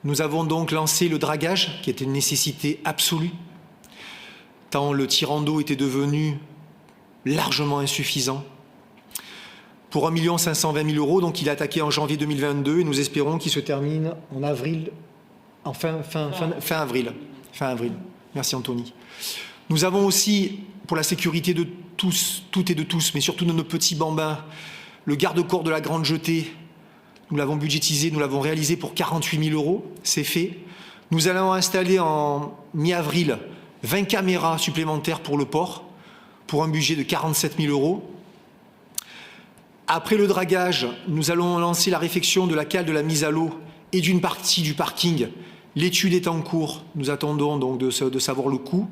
Nous avons donc lancé le dragage, qui était une nécessité absolue, tant le tirant d'eau était devenu largement insuffisant. Pour 1 520 000 €, donc il est attaqué en janvier 2022 et nous espérons qu'il se termine en avril, fin avril. Merci Anthony. Nous avons aussi, pour la sécurité de tous, toutes et de tous, mais surtout de nos petits bambins, le garde-corps de la Grande Jetée. Nous l'avons budgétisé, nous l'avons réalisé pour 48 000 €, c'est fait. Nous allons installer en mi-avril 20 caméras supplémentaires pour le port, pour un budget de 47 000 €. Après le dragage, nous allons lancer la réfection de la cale de la mise à l'eau et d'une partie du parking. L'étude est en cours, nous attendons donc de savoir le coût.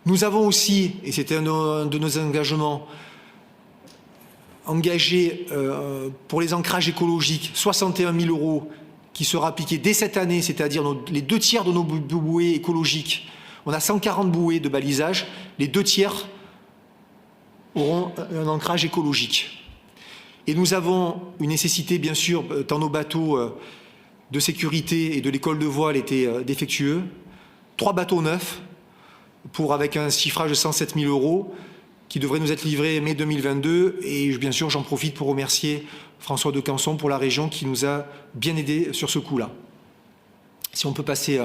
Nous avons aussi, et c'était un de nos engagements, engagé pour les ancrages écologiques 61 000 € qui sera appliqué dès cette année, c'est-à-dire les 2 tiers de nos bouées écologiques. On a 140 bouées de balisage, les 2 tiers auront un ancrage écologique. Et nous avons une nécessité, bien sûr, tant nos bateaux de sécurité et de l'école de voile étaient défectueux. 3 bateaux neufs, avec un chiffrage de 107 000 € qui devrait nous être livré mai 2022. Et bien sûr, j'en profite pour remercier François de Canson pour la région qui nous a bien aidés sur ce coup-là. Si on peut passer...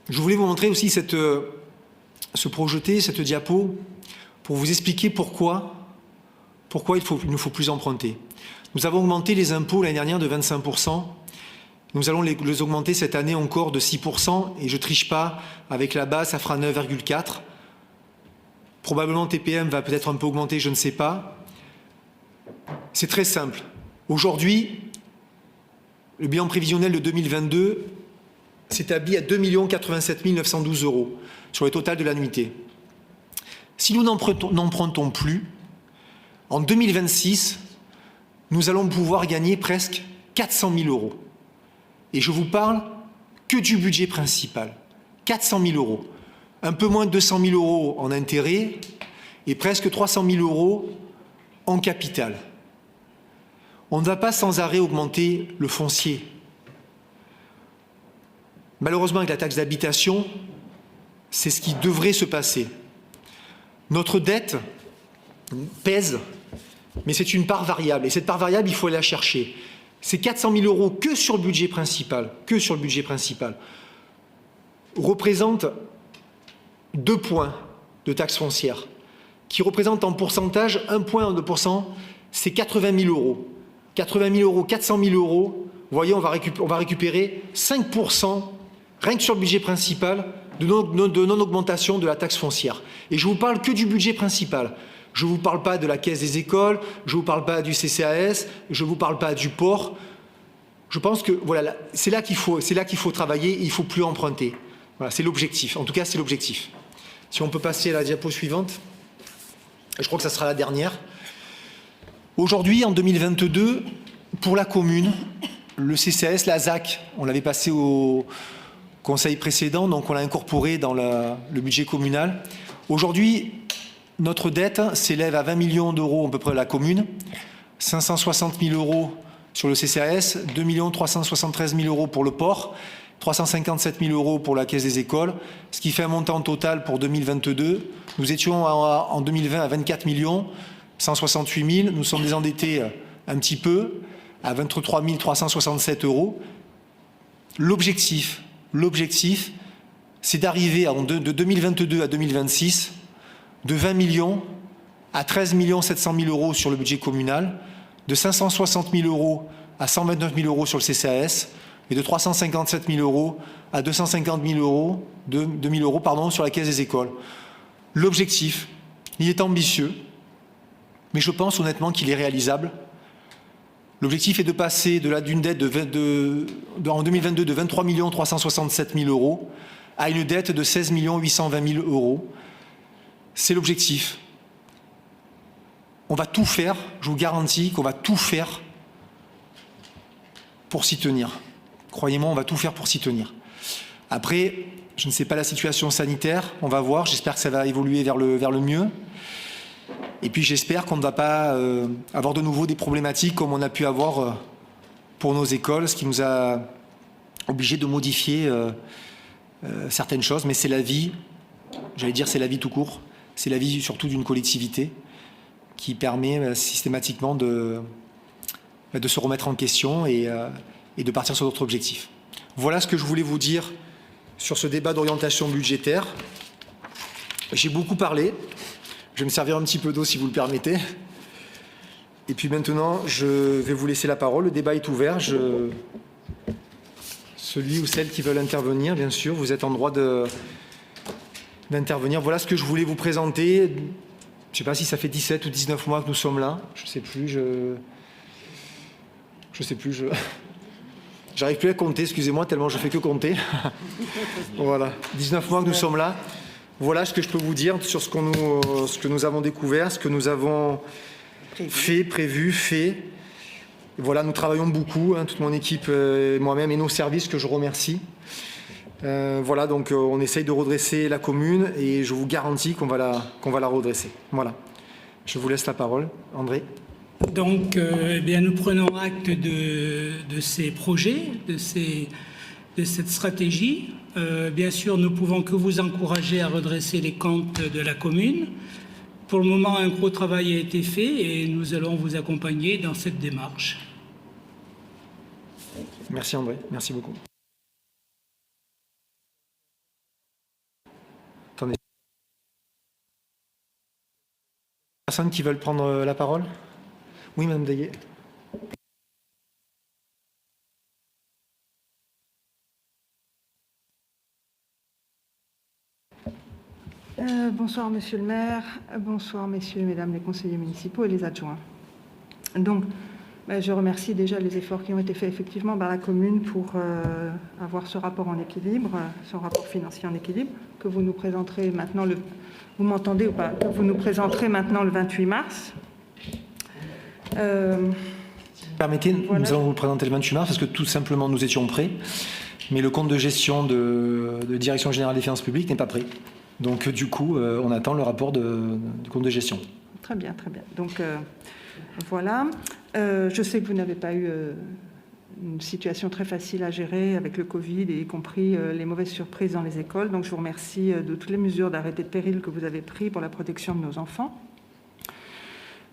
Je voulais vous montrer aussi ce projeté, cette diapo, pour vous expliquer pourquoi il ne faut plus emprunter. Nous avons augmenté les impôts l'année dernière de 25 %. Nous allons les augmenter cette année encore de 6 % et je ne triche pas, avec la base, ça fera 9,4 %. Probablement TPM va peut-être un peu augmenter, je ne sais pas. C'est très simple. Aujourd'hui, le bilan prévisionnel de 2022 s'établit à 2 87 912 € sur le total de l'annuité. Si nous n'empruntons plus, en 2026, nous allons pouvoir gagner presque 400 000 €. Et je vous parle que du budget principal. 400 000 €. Un peu moins de 200 000 € en intérêt et presque 300 000 € en capital. On ne va pas sans arrêt augmenter le foncier. Malheureusement, avec la taxe d'habitation, c'est ce qui devrait se passer. Notre dette pèse, mais c'est une part variable. Et cette part variable, il faut aller la chercher. C'est 400 000 € que sur le budget principal, représente 2 points de taxe foncière, qui représentent en pourcentage 1 point de %, c'est 80 000 €. 80 000 €, 400 000 €, vous voyez, on va récupérer 5 %, rien que sur le budget principal, de non-augmentation de la taxe foncière. Et je ne vous parle que du budget principal. Je ne vous parle pas de la caisse des écoles, je ne vous parle pas du CCAS, je ne vous parle pas du port. Je pense que voilà, c'est là qu'il faut travailler, il ne faut plus emprunter. Voilà, c'est l'objectif. En tout cas, c'est l'objectif. Si on peut passer à la diapo suivante, je crois que ça sera la dernière. Aujourd'hui, en 2022, pour la commune, le CCAS, la ZAC, on l'avait passé au conseil précédent, donc on l'a incorporé dans le budget communal. Aujourd'hui, notre dette s'élève à 20 millions d'euros à peu près à la commune, 560 000 € sur le CCAS, 2 373 000 € pour le port, 357 000 € pour la caisse des écoles, ce qui fait un montant total pour 2022. Nous étions en 2020 à 24 168 000, nous sommes désendettés un petit peu, à 23 367 €. L'objectif, c'est d'arriver de 2022 à 2026 de 20 millions à 13 700 000 € sur le budget communal, de 560 000 € à 129 000 € sur le CCAS et de 357 000 € à 250 000 € sur la caisse des écoles. L'objectif, il est ambitieux, mais je pense honnêtement qu'il est réalisable. L'objectif est de passer d'une dette en 2022 de 23 367 000 € à une dette de 16 820 000 €. C'est l'objectif. On va tout faire, je vous garantis qu'on va tout faire pour s'y tenir. Croyez-moi, on va tout faire pour s'y tenir. Après, je ne sais pas la situation sanitaire, on va voir, j'espère que ça va évoluer vers le mieux. Et puis j'espère qu'on ne va pas avoir de nouveau des problématiques comme on a pu avoir pour nos écoles, ce qui nous a obligés de modifier certaines choses, mais c'est la vie, j'allais dire c'est la vie tout court, c'est la vie surtout d'une collectivité qui permet systématiquement de se remettre en question et de partir sur d'autres objectifs. Voilà ce que je voulais vous dire sur ce débat d'orientation budgétaire. J'ai beaucoup parlé, je vais me servir un petit peu d'eau si vous le permettez. Et puis maintenant, je vais vous laisser la parole, le débat est ouvert. Celui ou celle qui veulent intervenir, bien sûr, vous êtes en droit d'intervenir. Voilà ce que je voulais vous présenter. Je ne sais pas si ça fait 17 ou 19 mois que nous sommes là. Je ne sais plus. J'arrive plus à compter, excusez-moi, tellement je fais que compter. Voilà, 19 mois que nous sommes là. Voilà ce que je peux vous dire sur ce que nous avons découvert, ce que nous avons prévu. Voilà, nous travaillons beaucoup, toute mon équipe, moi-même et nos services que je remercie. Voilà, donc on essaye de redresser la commune et je vous garantis qu'on va la redresser. Voilà. Je vous laisse la parole. André. Donc, nous prenons acte de ces projets, de cette stratégie. Bien sûr, nous ne pouvons que vous encourager à redresser les comptes de la commune. Pour le moment, un gros travail a été fait et nous allons vous accompagner dans cette démarche. Merci André, merci beaucoup. Attendez. Personnes qui veulent prendre la parole ? Oui, Madame Daguet. Bonsoir Monsieur le maire, bonsoir messieurs et mesdames les conseillers municipaux et les adjoints. Donc, je remercie déjà les efforts qui ont été faits effectivement par la commune pour avoir ce rapport en équilibre, son rapport financier en équilibre, que vous nous présenterez maintenant vous m'entendez ou pas, que vous nous présenterez maintenant le 28 mars. Permettez, voilà. Nous allons vous le présenter le 28 mars parce que tout simplement nous étions prêts, mais le compte de gestion de Direction Générale des Finances Publiques n'est pas prêt. Donc du coup, on attend le rapport du compte de gestion. Très bien, très bien. Donc voilà. Je sais que vous n'avez pas eu une situation très facile à gérer avec le Covid et y compris les mauvaises surprises dans les écoles. Donc je vous remercie de toutes les mesures d'arrêté de péril que vous avez prises pour la protection de nos enfants.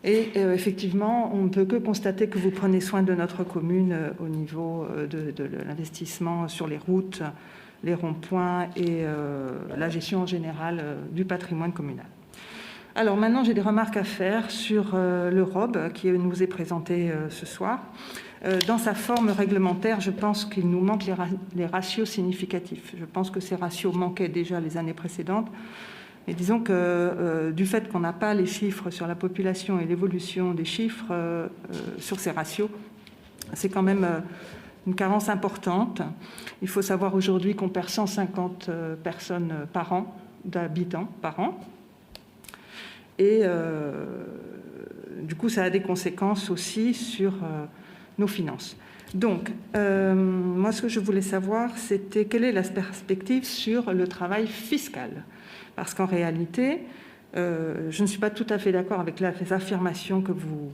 Et effectivement, on ne peut que constater que vous prenez soin de notre commune au niveau de l'investissement sur les routes, les ronds-points et la gestion en général du patrimoine communal. Alors maintenant, j'ai des remarques à faire sur le ROB qui nous est présenté ce soir. Dans sa forme réglementaire, je pense qu'il nous manque les ratios significatifs. Je pense que ces ratios manquaient déjà les années précédentes. Et disons que du fait qu'on n'a pas les chiffres sur la population et l'évolution des chiffres sur ces ratios, c'est quand même une carence importante. Il faut savoir aujourd'hui qu'on perd 150 personnes par an, d'habitants par an. Et du coup, ça a des conséquences aussi sur nos finances. Donc, moi, ce que je voulais savoir, c'était quelle est la perspective sur le travail fiscal. Parce qu'en réalité, je ne suis pas tout à fait d'accord avec les affirmations que vous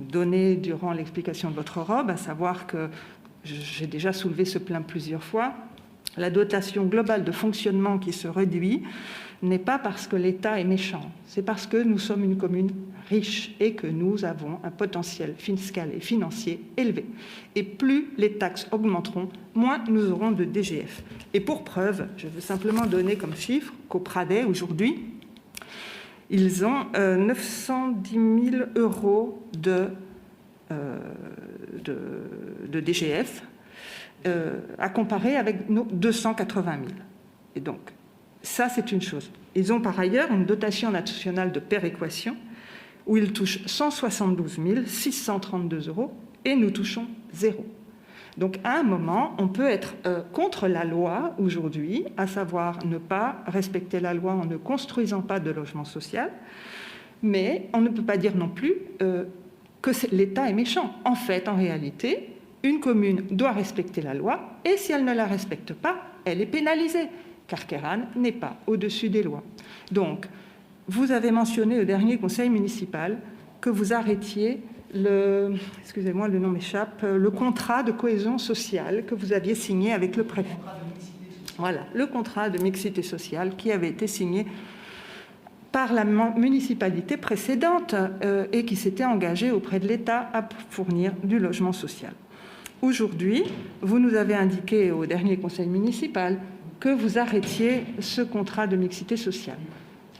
donnez durant l'explication de votre robe, à savoir que j'ai déjà soulevé ce point plusieurs fois, la dotation globale de fonctionnement qui se réduit n'est pas parce que l'État est méchant, c'est parce que nous sommes une commune riche et que nous avons un potentiel fiscal et financier élevé. Et plus les taxes augmenteront, moins nous aurons de DGF. Et pour preuve, je veux simplement donner comme chiffre qu'au Pradet, aujourd'hui, ils ont 910 000 euros de DGF à comparer avec nos 280 000. Et donc, ça, c'est une chose. Ils ont par ailleurs une dotation nationale de péréquation où ils touchent 172 632 euros et nous touchons 0. Donc, à un moment, on peut être contre la loi aujourd'hui, à savoir ne pas respecter la loi en ne construisant pas de logement social, mais on ne peut pas dire non plus que l'État est méchant. En fait, en réalité, une commune doit respecter la loi et si elle ne la respecte pas, elle est pénalisée. Carqueiranne n'est pas au-dessus des lois. Donc, vous avez mentionné au dernier conseil municipal que vous arrêtiez excusez-moi, le nom m'échappe, le contrat de cohésion sociale que vous aviez signé avec le préfet. Voilà, le contrat de mixité sociale qui avait été signé par la municipalité précédente et qui s'était engagée auprès de l'État à fournir du logement social. Aujourd'hui, vous nous avez indiqué au dernier conseil municipal que vous arrêtiez ce contrat de mixité sociale.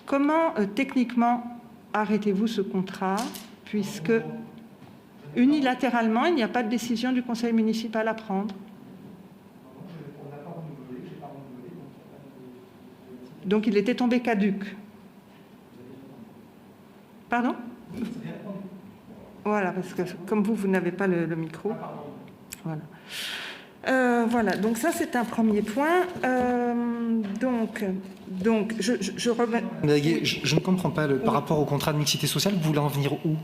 Comment, techniquement, arrêtez-vous ce contrat, puisque unilatéralement, il n'y a pas de décision du conseil municipal à prendre? Donc, il était tombé caduc. Pardon? Voilà, parce que comme vous n'avez pas le micro. Voilà. Voilà, donc ça c'est un premier point. Donc je reviens. Je ne comprends pas, par rapport au contrat de mixité sociale, vous voulez en venir où?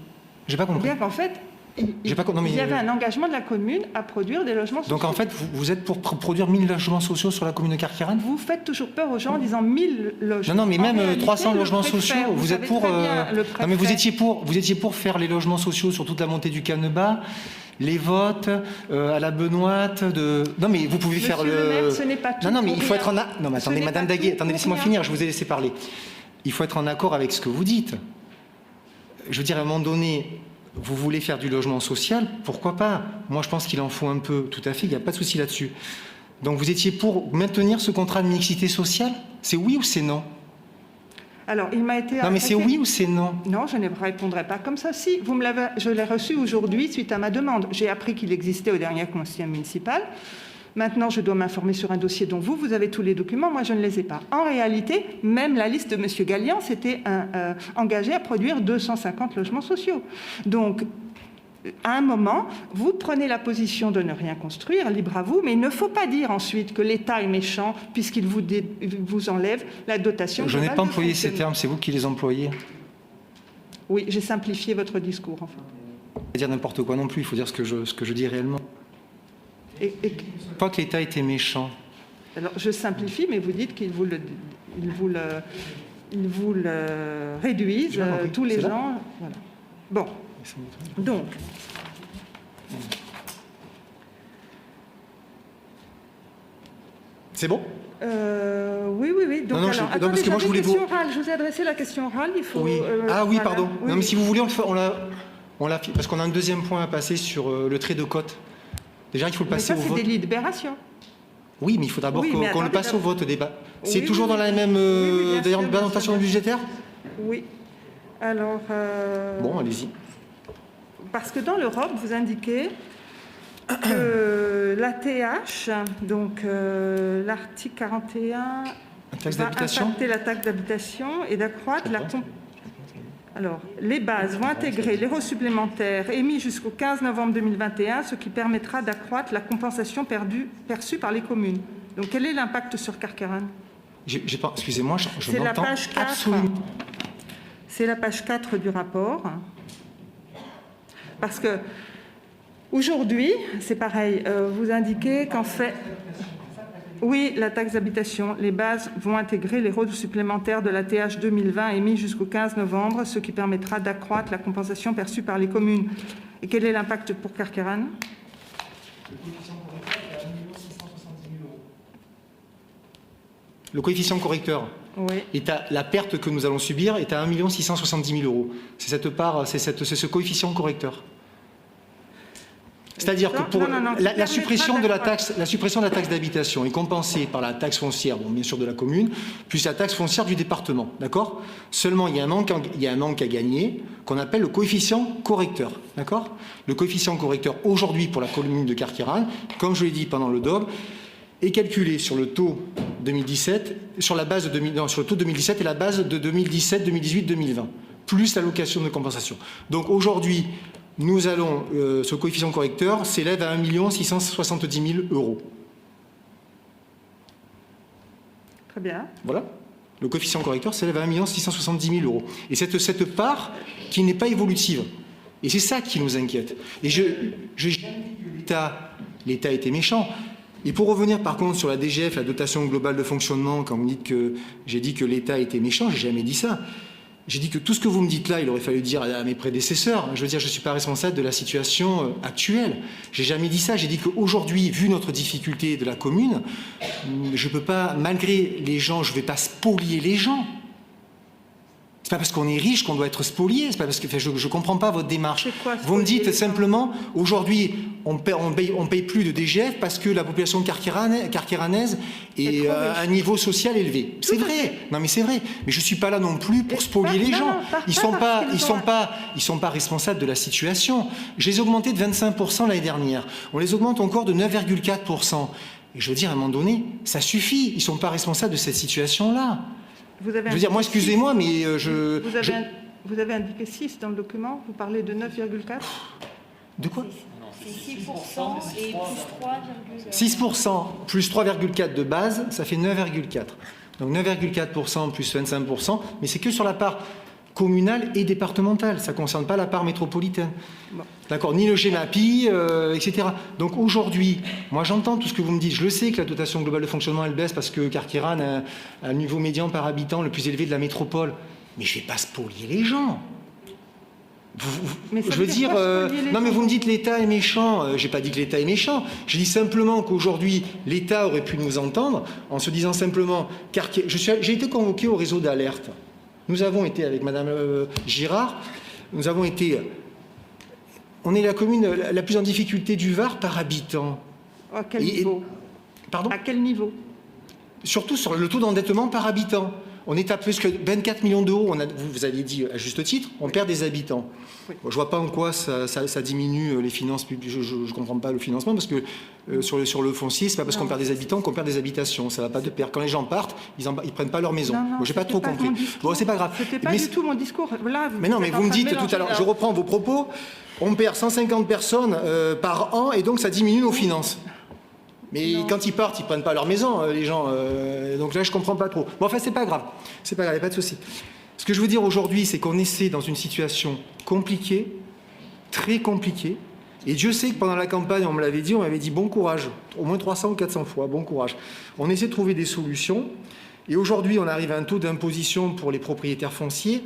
J'ai pas compris. Bien qu'en fait, il y avait un engagement de la commune à produire des logements sociaux. Donc en fait, vous êtes pour produire 1000 logements sociaux sur la commune de Carqueiranne? Vous faites toujours peur aux gens en disant 1000 logements. Non, mais même réalité, 300 logements sociaux, vous êtes pour... Non, mais vous étiez pour faire les logements sociaux sur toute la montée du Caneba, les votes à la Benoîte Non, mais vous pouvez faire le maire, ce n'est pas tout. Non, mais il faut rien. être en... Non, mais attendez, Madame Daguet, attendez, laissez-moi finir, je vous ai laissé parler. Il faut être en accord avec ce que vous dites. Je veux dire, à un moment donné... Vous voulez faire du logement social? Pourquoi pas? Moi, je pense qu'il en faut un peu, tout à fait, il n'y a pas de souci là-dessus. Donc, vous étiez pour maintenir ce contrat de mixité sociale? C'est oui ou c'est non? Alors, il m'a été... Non, mais c'est oui ou c'est non? Non, je ne répondrai pas comme ça. Si, je l'ai reçu aujourd'hui suite à ma demande. J'ai appris qu'il existait au dernier conseil municipal. Maintenant, je dois m'informer sur un dossier dont vous avez tous les documents, moi je ne les ai pas. En réalité, même la liste de M. Gallian s'était engagé à produire 250 logements sociaux. Donc, à un moment, vous prenez la position de ne rien construire, libre à vous, mais il ne faut pas dire ensuite que l'État est méchant puisqu'il vous enlève la dotation. Je n'ai pas employé ces termes, c'est vous qui les employez. Oui, j'ai simplifié votre discours, enfin. Il ne faut pas dire n'importe quoi non plus, il faut dire ce que je dis réellement. Pas que l'État était méchant. Alors, je simplifie, mais vous dites qu'il vous le réduise, tous les gens. Voilà. Bon, donc. C'est bon? Oui. Donc, non, alors, parce que moi, je voulais orale. Je vous ai adressé la question orale. Il faut, oui. Oui, voilà. Pardon. Oui, non, mais si vous voulez, on l'a parce qu'on a un deuxième point à passer sur le trait de côte. Déjà, il faut le passer au vote. C'est des délibérations. Oui, mais il faut d'abord qu'on le passe au vote, au débat. C'est toujours dans la même d'ailleurs orientation budgétaire? Oui. Alors... Bon, allez-y. Parce que dans l'Europe, vous indiquez que l'ATH, donc l'article 41, va impacter la taxe d'habitation et d'accroître la... Alors, les bases vont intégrer l'euro supplémentaire émis jusqu'au 15 novembre 2021, ce qui permettra d'accroître la compensation perçue par les communes. Donc, quel est l'impact sur Carqueiranne? Excusez-moi, je n'entends absolument. C'est la page 4 du rapport. Parce que, aujourd'hui, c'est pareil, vous indiquez qu'en fait... Oui, la taxe d'habitation. Les bases vont intégrer les rôles supplémentaires de la TH 2020 émis jusqu'au 15 novembre, ce qui permettra d'accroître la compensation perçue par les communes. Et quel est l'impact pour Carqueiranne? Le coefficient correcteur Oui. Et la perte que nous allons subir est à 1 670 000 €. C'est cette part, c'est ce coefficient correcteur. C'est-à-dire que pour la suppression de la taxe d'habitation est compensée par la taxe foncière, bon, bien sûr de la commune, plus la taxe foncière du département, d'accord? Seulement, il y a un manque à gagner qu'on appelle le coefficient correcteur, d'accord? Le coefficient correcteur aujourd'hui pour la commune de Carqueiranne, comme je l'ai dit pendant le DOB, est calculé sur le taux 2017, sur le taux 2017 et la base de 2017, 2018, 2020, plus l'allocation de compensation. Donc aujourd'hui, ce coefficient correcteur s'élève à 1 670 000 €. Très bien. Voilà. Le coefficient correcteur s'élève à 1 670 000 €. Et cette part qui n'est pas évolutive. Et c'est ça qui nous inquiète. Et je jamais dit que l'État était méchant. Et pour revenir par contre sur la DGF, la dotation globale de fonctionnement, quand vous dites que j'ai dit que l'État était méchant, j'ai jamais dit ça. J'ai dit que tout ce que vous me dites là, il aurait fallu dire à mes prédécesseurs. Je veux dire, je ne suis pas responsable de la situation actuelle. J'ai jamais dit ça. J'ai dit qu'aujourd'hui, vu notre difficulté de la commune, je ne peux pas, malgré les gens, je ne vais pas spolier les gens. C'est pas parce qu'on est riche qu'on doit être spolié. C'est pas parce que je ne comprends pas votre démarche. Vous me dites simplement, aujourd'hui, on paye plus de DGF parce que la population carqueiranaise est à un niveau social élevé. C'est vrai. Non, mais c'est vrai. Mais je suis pas là non plus pour spolier les gens. Ils sont pas responsables de la situation. Je les ai augmentés de 25% l'année dernière. On les augmente encore de 9,4%. Et je veux dire, à un moment donné, ça suffit. Ils sont pas responsables de cette situation-là. Je veux dire, moi, excusez-moi, mais Vous avez indiqué 6 dans le document, vous parlez de 9,4 ? De quoi ? C'est 6% et plus 3,4. 6% plus 3,4 de base, ça fait 9,4. Donc 9,4% plus 25%, mais c'est que sur la part communale et départementale, ça ne concerne pas la part métropolitaine. Bon. D'accord, ni le GEMAPI, etc. Donc aujourd'hui, moi j'entends tout ce que vous me dites, je le sais que la dotation globale de fonctionnement elle baisse parce que Carqueiranne a un niveau médian par habitant le plus élevé de la métropole, mais je ne vais pas spolier les gens. Je veux dire, non mais vous me dites l'État est méchant, j'ai pas dit que l'État est méchant, j'ai dit simplement qu'aujourd'hui l'État aurait pu nous entendre en se disant simplement, j'ai été convoqué au réseau d'alerte. Nous avons été avec Madame Girard, on est la commune la plus en difficulté du Var par habitant. À quel niveau ? Pardon ? À quel niveau ? Surtout sur le taux d'endettement par habitant. On est à plus que 24 millions d'euros, vous avez dit à juste titre, on perd des habitants. Oui. Bon, je ne vois pas en quoi ça diminue les finances publiques, je ne comprends pas le financement, parce que sur le foncier, ce n'est pas parce qu'on perd des habitants qu'on perd des habitations, ça ne va pas de pair. Quand les gens partent, ils ne prennent pas leur maison. Moi, je n'ai pas trop compris. Bon, c'est pas grave. C'était pas du tout mon discours. Là, mais non, mais vous me dites tout à l'heure, je reprends vos propos, on perd 150 personnes par an, et donc ça diminue nos finances. Mais quand ils partent, ils ne prennent pas leur maison, les gens. Donc là, je ne comprends pas trop. Bon, enfin, c'est pas grave. C'est pas grave, il n'y a pas de souci. Ce que je veux dire aujourd'hui, c'est qu'on essaie dans une situation compliquée, très compliquée. Et Dieu sait que pendant la campagne, on m'avait dit bon courage. Au moins 300 ou 400 fois, bon courage. On essaie de trouver des solutions. Et aujourd'hui, on arrive à un taux d'imposition pour les propriétaires fonciers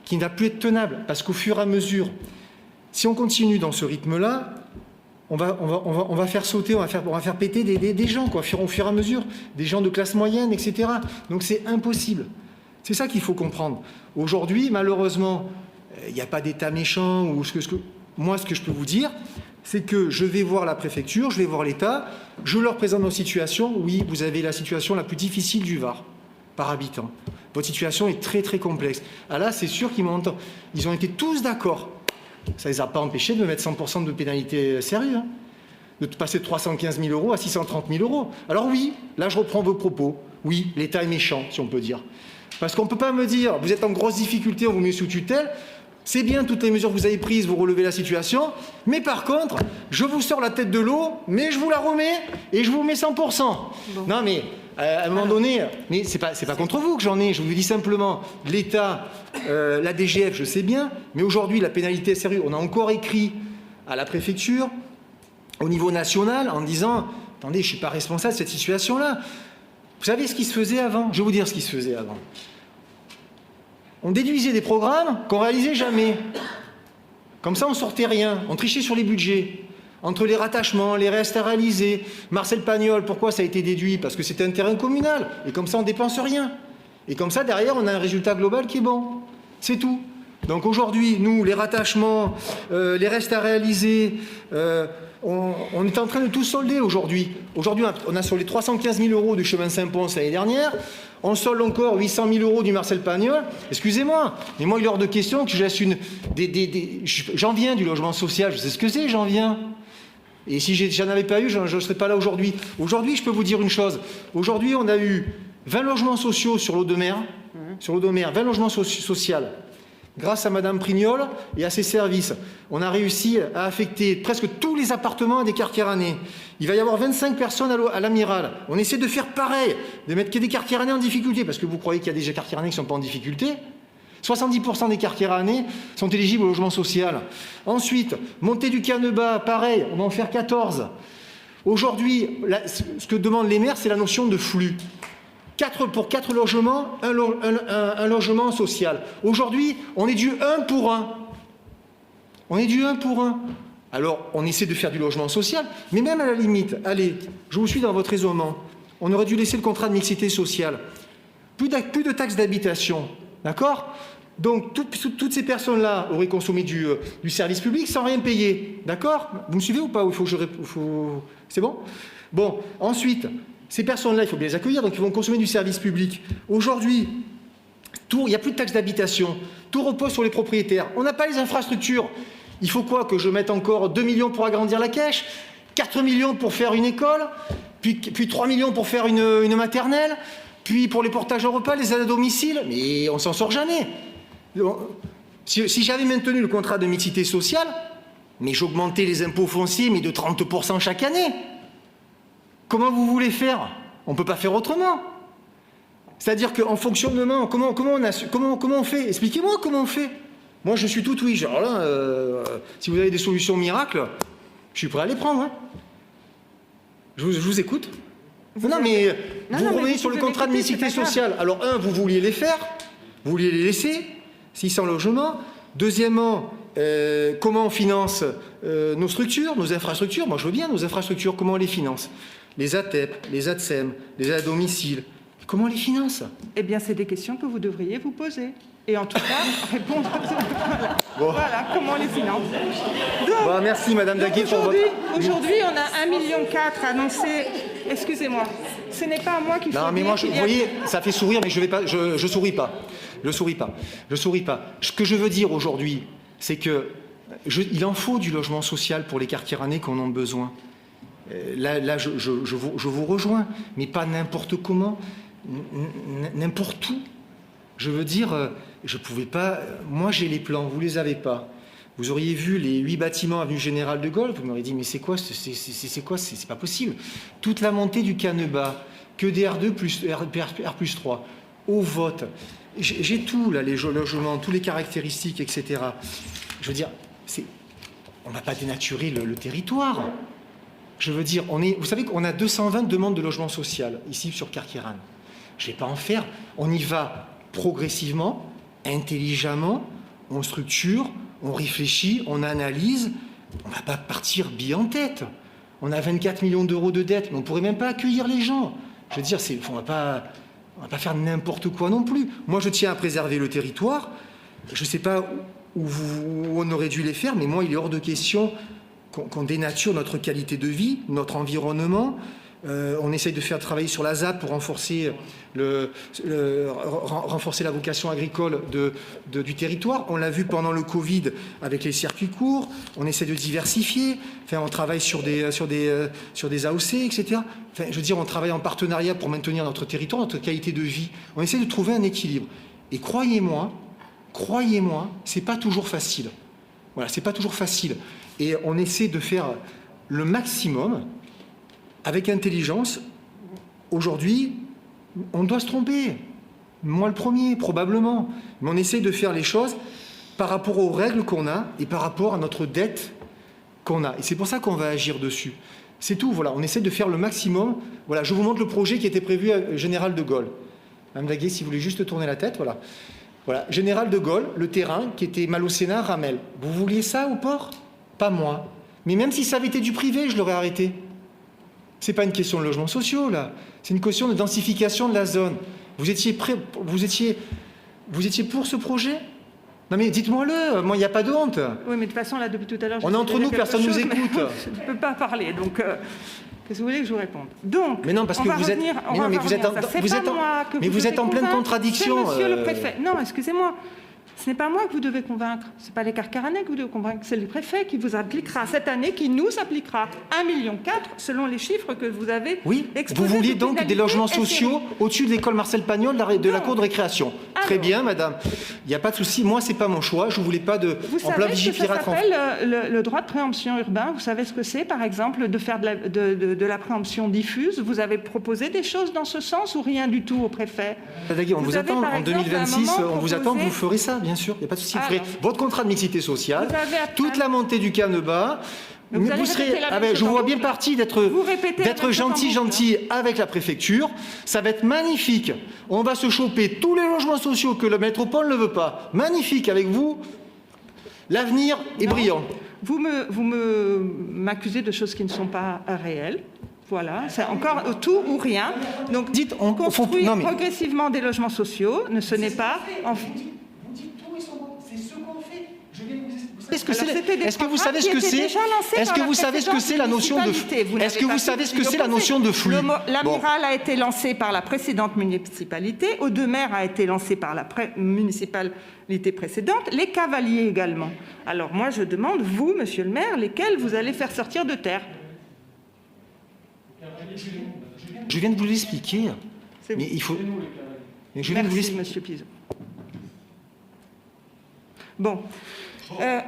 qui ne va plus être tenable. Parce qu'au fur et à mesure, si on continue dans ce rythme-là, on va faire sauter, on va faire péter des gens, quoi, au fur et à mesure, des gens de classe moyenne, etc. Donc c'est impossible. C'est ça qu'il faut comprendre. Aujourd'hui, malheureusement, il n'y a pas d'État méchant. Moi, ce que je peux vous dire, c'est que je vais voir la préfecture, je vais voir l'État, je leur présente nos situations. Oui, vous avez la situation la plus difficile du Var, par habitant. Votre situation est très, très complexe. Ah là, c'est sûr qu'ils m'ont entendu. Ils ont été tous d'accord. Ça ne les a pas empêchés de mettre 100% de pénalité sérieux, hein, de passer de 315 000 € à 630 000 €. Alors oui, là je reprends vos propos. Oui, l'État est méchant, si on peut dire. Parce qu'on ne peut pas me dire, vous êtes en grosse difficulté, on vous met sous tutelle, c'est bien toutes les mesures que vous avez prises, vous relevez la situation, mais par contre, je vous sors la tête de l'eau, mais je vous la remets et je vous mets 100%. Bon. Non mais, à un moment donné, mais c'est pas contre vous que j'en ai, je vous dis simplement, l'État, la DGF, je sais bien, mais aujourd'hui, la pénalité est sérieuse. On a encore écrit à la préfecture, au niveau national, en disant, attendez, je ne suis pas responsable de cette situation-là. Vous savez ce qui se faisait avant ? Je vais vous dire ce qui se faisait avant. On déduisait des programmes qu'on ne réalisait jamais. Comme ça, on ne sortait rien. On trichait sur les budgets. Entre les rattachements, les restes à réaliser. Marcel Pagnol, pourquoi ça a été déduit ? Parce que c'était un terrain communal. Et comme ça, on ne dépense rien. Et comme ça, derrière, on a un résultat global qui est bon. C'est tout. Donc aujourd'hui, nous, les rattachements, les restes à réaliser, on est en train de tout solder aujourd'hui. Aujourd'hui, on a soldé 315 000 € du chemin Saint-Pons l'année dernière. On solde encore 800 000 € du Marcel Pagnol. Excusez-moi, mais moi, il est hors de question que je laisse j'en viens du logement social, je sais ce que c'est, j'en viens. Et si j'en avais pas eu, je ne serais pas là aujourd'hui. Aujourd'hui, je peux vous dire une chose. Aujourd'hui, on a eu 20 logements sociaux sur l'eau de mer. Sur l'eau de mer, 20 logements sociaux. Grâce à Madame Prignol et à ses services, on a réussi à affecter presque tous les appartements à des quartiers rannais. Il va y avoir 25 personnes à l'Amiral. On essaie de faire pareil, de mettre que des quartiers rannais en difficulté, parce que vous croyez qu'il y a des quartiers rannais qui ne sont pas en difficulté. 70% des quartiers rannais sont éligibles au logement social. Ensuite, montée du Caneba, pareil, on va en faire 14. Aujourd'hui, ce que demandent les maires, c'est la notion de flux. Pour 4 logements, un logement social. Aujourd'hui, on est du 1 pour 1. On est du 1 pour 1. Alors, on essaie de faire du logement social, mais même à la limite, allez, je vous suis dans votre raisonnement, on aurait dû laisser le contrat de mixité sociale. Plus de taxes d'habitation, d'accord? Donc, toutes ces personnes-là auraient consommé du service public sans rien payer, d'accord? Vous me suivez ou pas? C'est bon? Bon, ensuite... Ces personnes-là, il faut bien les accueillir, donc ils vont consommer du service public. Aujourd'hui, il n'y a plus de taxes d'habitation. Tout repose sur les propriétaires. On n'a pas les infrastructures. Il faut quoi? Que je mette encore 2 millions pour agrandir la crèche, 4 millions pour faire une école, puis 3 millions pour faire une maternelle, puis pour les portages en repas, les aides à domicile. Mais on s'en sort jamais. Si j'avais maintenu le contrat de mixité sociale, mais j'augmentais les impôts fonciers, mais de 30% chaque année. Comment vous voulez faire? On ne peut pas faire autrement. C'est-à-dire qu'en fonctionnement, comment on fait? Expliquez-moi comment on fait. Moi, je suis tout oui. Alors là, si vous avez des solutions miracles, je suis prêt à les prendre. Hein. Je vous écoute. Vous revenez sur le contrat de mixité sociale. Alors, vous vouliez les faire, vous vouliez les laisser, 600 logements. Deuxièmement, comment on finance nos structures, nos infrastructures? Moi, je veux bien nos infrastructures. Comment on les finance? Les ATEP, les ATSEM, les aides à domicile. Comment on les finance? Eh bien, c'est des questions que vous devriez vous poser. Et en tout cas, répondre à ça. Voilà, comment on les finance. Donc, merci, Madame Daguet, pour votre... Aujourd'hui, on a 1,4 million annoncé. Excusez-moi, ce n'est pas à moi qu'il faut Non, mais moi, vous voyez, ça fait sourire, mais je souris pas. Je souris pas. Ce que je veux dire aujourd'hui, c'est que il en faut du logement social pour les quartiers rannais qu'on en a besoin. Là, je vous rejoins, mais pas n'importe comment, n'importe où. Je veux dire, je ne pouvais pas... Moi, j'ai les plans, vous ne les avez pas. Vous auriez vu les 8 bâtiments avenue Général de Gaulle, vous m'auriez dit, mais c'est quoi? C'est pas possible. Toute la montée du Caneba, que des R2 plus R+3, au vote. J'ai tout, là, les logements, toutes les caractéristiques, etc. Je veux dire, on ne va pas dénaturer le territoire. Je veux dire, vous savez qu'on a 220 demandes de logement social, ici sur Carqueiranne. Je ne vais pas en faire. On y va progressivement, intelligemment, on structure, on réfléchit, on analyse. On ne va pas partir bille en tête. On a 24 millions d'euros de dettes, mais on ne pourrait même pas accueillir les gens. Je veux dire, on ne va pas faire n'importe quoi non plus. Moi, je tiens à préserver le territoire. Je ne sais pas où on aurait dû les faire, mais moi, il est hors de question qu'on dénature notre qualité de vie, notre environnement. On essaye de faire travailler sur la ZAP pour renforcer la vocation agricole du territoire. On l'a vu pendant le Covid avec les circuits courts. On essaie de diversifier. Enfin, on travaille sur des AOC, etc. Enfin, je veux dire, on travaille en partenariat pour maintenir notre territoire, notre qualité de vie. On essaie de trouver un équilibre. Et croyez-moi, c'est pas toujours facile. Voilà, c'est pas toujours facile. Et on essaie de faire le maximum avec intelligence. Aujourd'hui, on doit se tromper. Moi le premier, probablement. Mais on essaie de faire les choses par rapport aux règles qu'on a et par rapport à notre dette qu'on a. Et c'est pour ça qu'on va agir dessus. C'est tout, voilà. On essaie de faire le maximum. Voilà, je vous montre le projet qui était prévu à Général de Gaulle. Madame Daguet, si vous voulez juste tourner la tête, voilà. Voilà, Général de Gaulle, le terrain qui était Malocéna, Ramel. Vous vouliez ça au port? Pas moi. Mais même si ça avait été du privé, je l'aurais arrêté. C'est pas une question de logements sociaux, là. C'est une question de densification de la zone. Vous étiez pour ce projet? Non mais dites-moi-le, moi il n'y a pas de honte. Oui, mais de toute façon, là, depuis tout à l'heure... On est entre nous, personne ne nous écoute. Je ne peux pas parler, donc... Qu'est-ce que vous voulez que je vous réponde? Donc, mais non, parce que vous êtes... Mais vous êtes en pleine contradiction. C'est monsieur le préfet. Non, excusez-moi. Ce n'est pas moi que vous devez convaincre. Ce n'est pas les Carcaranais que vous devez convaincre. C'est le préfet qui vous appliquera cette année, qui nous appliquera 1,4 million selon les chiffres que vous avez exposés. Vous vouliez donc des logements sociaux au-dessus de l'école Marcel Pagnol, de la cour de récréation. Alors, très bien, madame. Il n'y a pas de souci. Moi, ce n'est pas mon choix. Je ne voulais pas de... Vous savez ce que ça s'appelle le droit de préemption urbain. Vous savez ce que c'est, par exemple, de faire de la préemption diffuse. Vous avez proposé des choses dans ce sens ou rien du tout au préfet? On vous attend. En 2026, on vous attend, vous ferez ça, bien sûr. Il n'y a pas de souci. Vous ferez votre contrat de mixité sociale, toute la montée du Canevas. Vous serez, je vous vois bien parti d'être gentil avec la préfecture. Ça va être magnifique. On va se choper tous les logements sociaux que la métropole ne veut pas. Magnifique avec vous. L'avenir est brillant. Vous m'accusez de choses qui ne sont pas réelles. Voilà, c'est encore tout ou rien. Donc, on construit progressivement des logements sociaux. Ce n'est pas... Est-ce que vous savez ce que c'est? Est-ce que vous savez ce que c'est la notion de flux? Est-ce que vous savez ce que c'est la notion de flux? L'amiral a été lancé par la précédente municipalité. Audemer a été lancé par la municipalité précédente. Les Cavaliers également. Alors moi, je demande, vous, monsieur le maire, lesquels vous allez faire sortir de terre? Je viens de vous l'expliquer. Mais il faut... Merci, monsieur Pizot. Bon.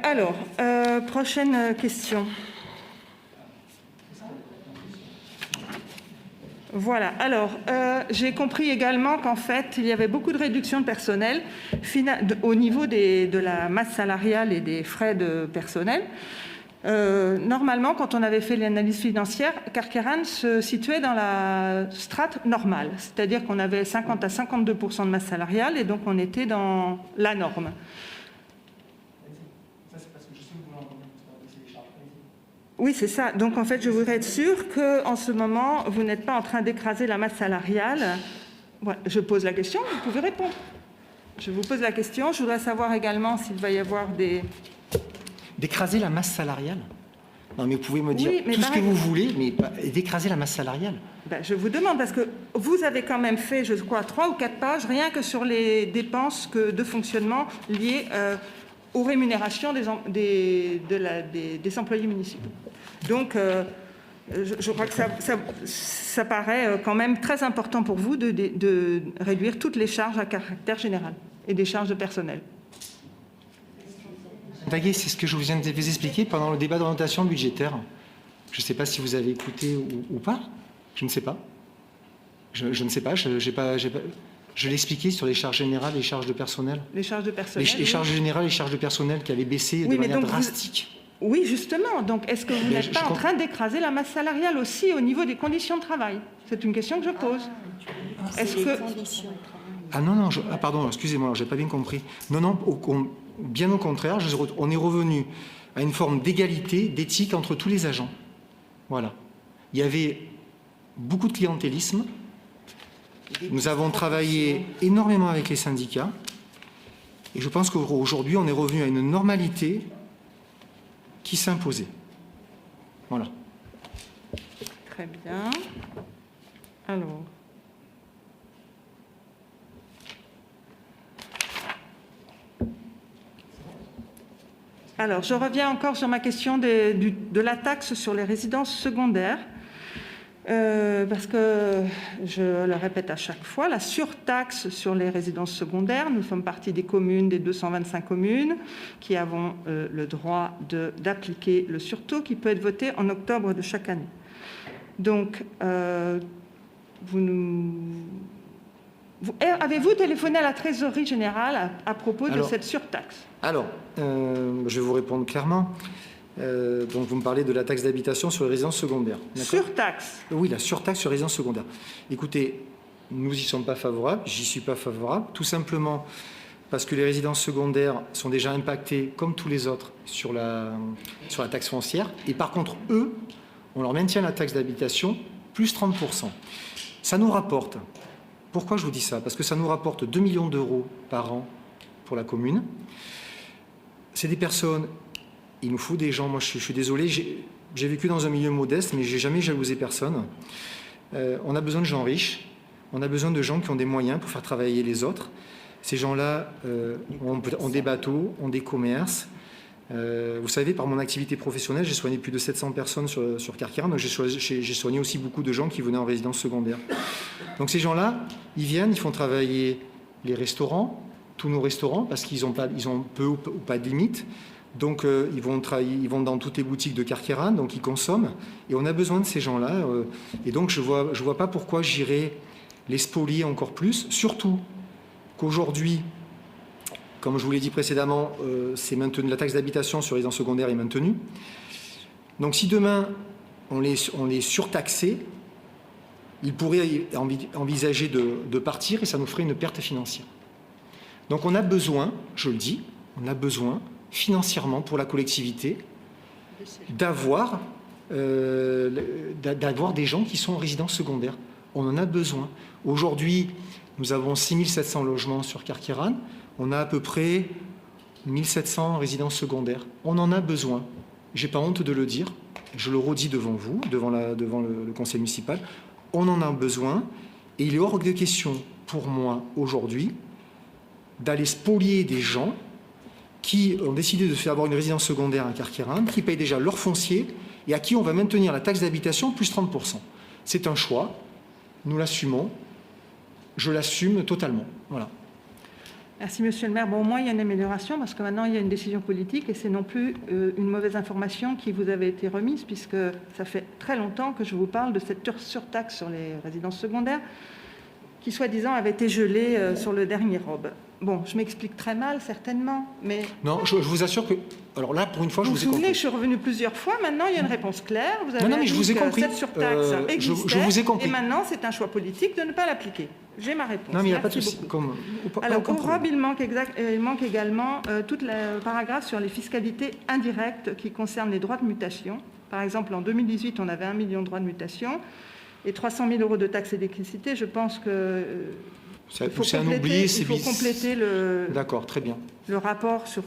Alors, prochaine question. Voilà. Alors, j'ai compris également qu'en fait, il y avait beaucoup de réductions de personnel au niveau de la masse salariale et des frais de personnel. Normalement, quand on avait fait l'analyse financière, Carqueiranne se situait dans la strate normale, c'est-à-dire qu'on avait 50 à 52% de masse salariale et donc on était dans la norme. Oui, c'est ça. Donc, en fait, je voudrais être sûre qu'en ce moment, vous n'êtes pas en train d'écraser la masse salariale. Voilà. Je pose la question, vous pouvez répondre. Je vous pose la question. Je voudrais savoir également s'il va y avoir des... D'écraser la masse salariale? Non, mais vous pouvez me dire tout ce que vous voulez, mais d'écraser la masse salariale? Je vous demande, parce que vous avez quand même fait, je crois, 3 ou 4 pages, rien que sur les dépenses de fonctionnement liées aux rémunérations des employés municipaux. Donc, je crois que ça paraît quand même très important pour vous de réduire toutes les charges à caractère général et des charges de personnel. C'est ce que je vous viens de vous expliquer pendant le débat d'orientation budgétaire. Je ne sais pas si vous avez écouté ou pas. Je ne sais pas. Je ne sais pas. Je l'ai expliqué sur les charges générales et les charges de personnel. Les charges de personnel. Les charges générales et les charges de personnel qui avaient baissé de manière drastique. Oui, justement. Donc, est-ce que vous n'êtes pas en train d'écraser la masse salariale aussi au niveau des conditions de travail? C'est une question que je pose. Est-ce que... Ah non, pardon, excusez-moi, je n'ai pas bien compris. Non, bien au contraire, on est revenu à une forme d'égalité, d'éthique entre tous les agents. Voilà. Il y avait beaucoup de clientélisme. Nous avons travaillé énormément avec les syndicats. Et je pense qu'aujourd'hui, on est revenu à une normalité qui s'imposait. Voilà. Très bien. Alors, je reviens encore sur ma question de la taxe sur les résidences secondaires. Parce que, je le répète à chaque fois, la surtaxe sur les résidences secondaires, nous sommes partie des communes, des 225 communes, qui avons le droit d'appliquer le surtaux qui peut être voté en octobre de chaque année. Donc, avez-vous téléphoné à la trésorerie générale à propos de cette surtaxe? Alors, je vais vous répondre clairement. Donc vous me parlez de la taxe d'habitation sur les résidences secondaires. Surtaxe? Oui, la surtaxe sur les résidences secondaires. Écoutez, nous n'y sommes pas favorables, j'y suis pas favorable, tout simplement parce que les résidences secondaires sont déjà impactées, comme tous les autres, sur la taxe foncière. Et par contre, eux, on leur maintient la taxe d'habitation, plus 30%. Ça nous rapporte Pourquoi je vous dis ça? Parce que ça nous rapporte 2 millions d'euros par an pour la commune. C'est des personnes, il nous faut des gens, moi je suis désolé, j'ai vécu dans un milieu modeste, mais j'ai jamais jalousé personne. On a besoin de gens riches, on a besoin de gens qui ont des moyens pour faire travailler les autres. Ces gens-là ont des bateaux, ont des commerces. Vous savez, par mon activité professionnelle, j'ai soigné plus de 700 personnes sur Carqueiranne, donc j'ai soigné aussi beaucoup de gens qui venaient en résidence secondaire. Donc ces gens-là, ils viennent, ils font travailler les restaurants, tous nos restaurants, parce qu'ils ont peu ou pas de limite. Donc ils vont dans toutes les boutiques de Carqueiranne, donc ils consomment. Et on a besoin de ces gens-là. Et donc je vois pas pourquoi j'irais les spolier encore plus, surtout qu'aujourd'hui, comme je vous l'ai dit précédemment, c'est maintenu, la taxe d'habitation sur les résidences secondaires est maintenue. Donc si demain on les surtaxait, ils pourraient envisager de partir et ça nous ferait une perte financière. Donc on a besoin, je le dis, on a besoin financièrement pour la collectivité d'avoir des gens qui sont en résidence secondaire. On en a besoin. Aujourd'hui, nous avons 6700 logements sur Carqueiranne. On a à peu près 1700 résidences secondaires. On en a besoin. Je n'ai pas honte de le dire. Je le redis devant vous, devant le conseil municipal. On en a besoin. Et il est hors de question pour moi aujourd'hui d'aller spolier des gens qui ont décidé de faire avoir une résidence secondaire à Carqueiranne, qui payent déjà leur foncier et à qui on va maintenir la taxe d'habitation plus 30%. C'est un choix. Nous l'assumons. Je l'assume totalement. Voilà. Merci, monsieur le maire. Bon, au moins, il y a une amélioration parce que maintenant, il y a une décision politique et c'est non plus une mauvaise information qui vous avait été remise puisque ça fait très longtemps que je vous parle de cette surtaxe sur les résidences secondaires qui, soi-disant, avait été gelée sur le dernier ROB. Bon, je m'explique très mal, certainement, mais... Non, je vous assure que... Alors là, pour une fois, je vous ai compris. Vous vous souvenez, je suis revenue plusieurs fois. Maintenant, il y a une réponse claire. Vous avez non, mais je vous ai compris. Cette surtaxe existait, je vous ai compris. Et maintenant, c'est un choix politique de ne pas l'appliquer. J'ai ma réponse. Non, mais il n'y a pas de Merci souci. Alors, au ROB, il manque également tout le paragraphe sur les fiscalités indirectes qui concernent les droits de mutation. Par exemple, en 2018, on avait 1 million de droits de mutation et 300 000 euros de taxes d'électricité. Je pense que... C'est un oubli, il faut compléter D'accord, très bien. Le rapport sur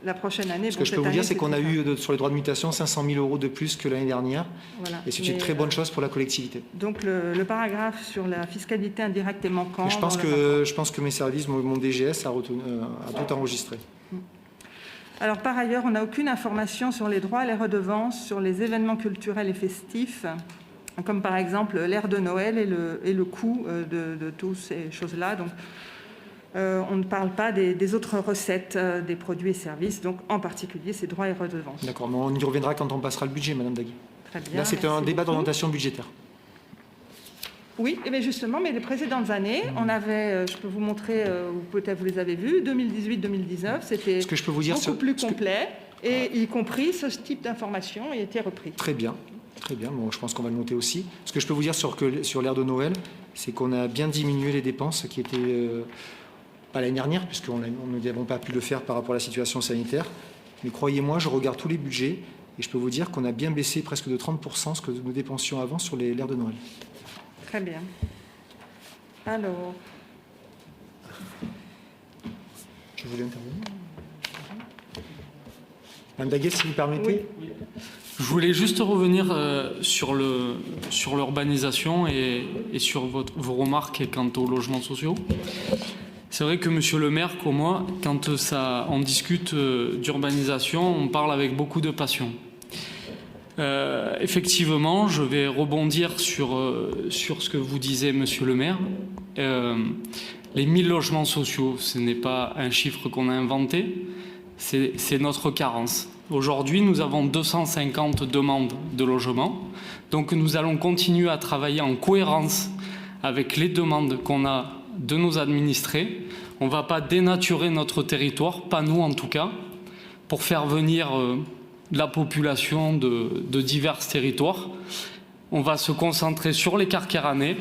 la prochaine année. Ce que je peux vous dire, c'est qu'on a eu sur les droits de mutation 500 000 euros de plus que l'année dernière. Voilà. Et c'est une très bonne chose pour la collectivité. Donc le paragraphe sur la fiscalité indirecte est manquant. Mais je pense que mes services, mon DGS, a tout enregistré. Alors par ailleurs, on n'a aucune information sur les droits et les redevances sur les événements culturels et festifs, comme par exemple l'ère de Noël et le coût de toutes ces choses-là. Donc, on ne parle pas des autres recettes des produits et services, donc en particulier ces droits et redevances. D'accord, mais on y reviendra quand on passera le budget, Madame Dagui. Très bien. Là, c'est un débat d'orientation budgétaire. Oui, mais justement, mais les précédentes années, on avait, je peux vous montrer, ou peut-être vous les avez vus, 2018-2019, c'était beaucoup plus complet, et y compris ce type d'information a été repris. Très bien. Très bien, bon, je pense qu'on va le noter aussi. Ce que je peux vous dire sur l'ère de Noël, c'est qu'on a bien diminué les dépenses qui étaient, pas l'année dernière, puisqu'on n'avons pas pu le faire par rapport à la situation sanitaire. Mais croyez-moi, je regarde tous les budgets et je peux vous dire qu'on a bien baissé presque de 30% ce que nous dépensions avant sur l'ère de Noël. Très bien. Alors... Je voulais intervenir. Madame Daguet, si vous permettez. Oui. Je voulais juste revenir sur l'urbanisation et sur vos remarques quant aux logements sociaux. C'est vrai que monsieur le maire, comme moi, quand on discute d'urbanisation, on parle avec beaucoup de passion. Effectivement, je vais rebondir sur ce que vous disiez, monsieur le maire. Les 1000 logements sociaux, ce n'est pas un chiffre qu'on a inventé, c'est notre carence. Aujourd'hui, nous avons 250 demandes de logement. Donc, nous allons continuer à travailler en cohérence avec les demandes qu'on a de nos administrés. On ne va pas dénaturer notre territoire, pas nous en tout cas, pour faire venir la population de divers territoires. On va se concentrer sur les Carqueiranais.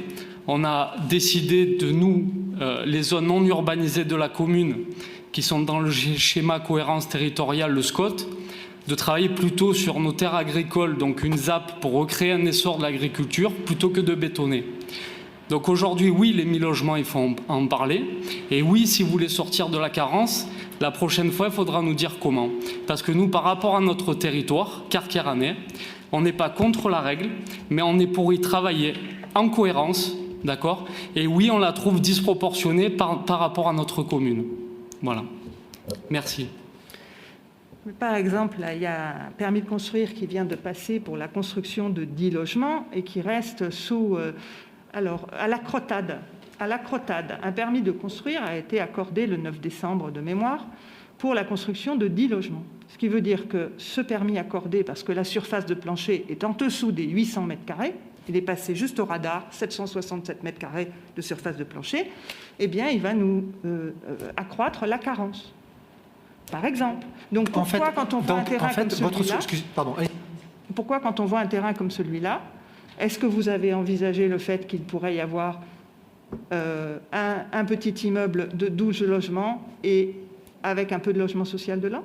On a décidé de les zones non urbanisées de la commune, qui sont dans le schéma cohérence territoriale, le SCOT, de travailler plutôt sur nos terres agricoles, donc une ZAP pour recréer un essor de l'agriculture, plutôt que de bétonner. Donc aujourd'hui, oui, les 1000 logements, il faut en parler. Et oui, si vous voulez sortir de la carence, la prochaine fois, il faudra nous dire comment. Parce que nous, par rapport à notre territoire, carqueranais, on n'est pas contre la règle, mais on est pour y travailler en cohérence, d'accord? Et oui, on la trouve disproportionnée par rapport à notre commune. Voilà. Merci. Par exemple, là, il y a un permis de construire qui vient de passer pour la construction de 10 logements et qui reste sous... alors, à la Crotade. À la Crotade, un permis de construire a été accordé le 9 décembre de mémoire pour la construction de 10 logements. Ce qui veut dire que ce permis accordé, parce que la surface de plancher est en dessous des 800 mètres carrés, il est passé juste au radar, 767 mètres carrés de surface de plancher, eh bien, il va nous accroître la carence. Par exemple. Donc pourquoi, quand on voit un terrain comme celui-là, pourquoi, quand on voit un terrain comme celui-là, est-ce que vous avez envisagé le fait qu'il pourrait y avoir un petit immeuble de 12 logements et avec un peu de logement social dedans?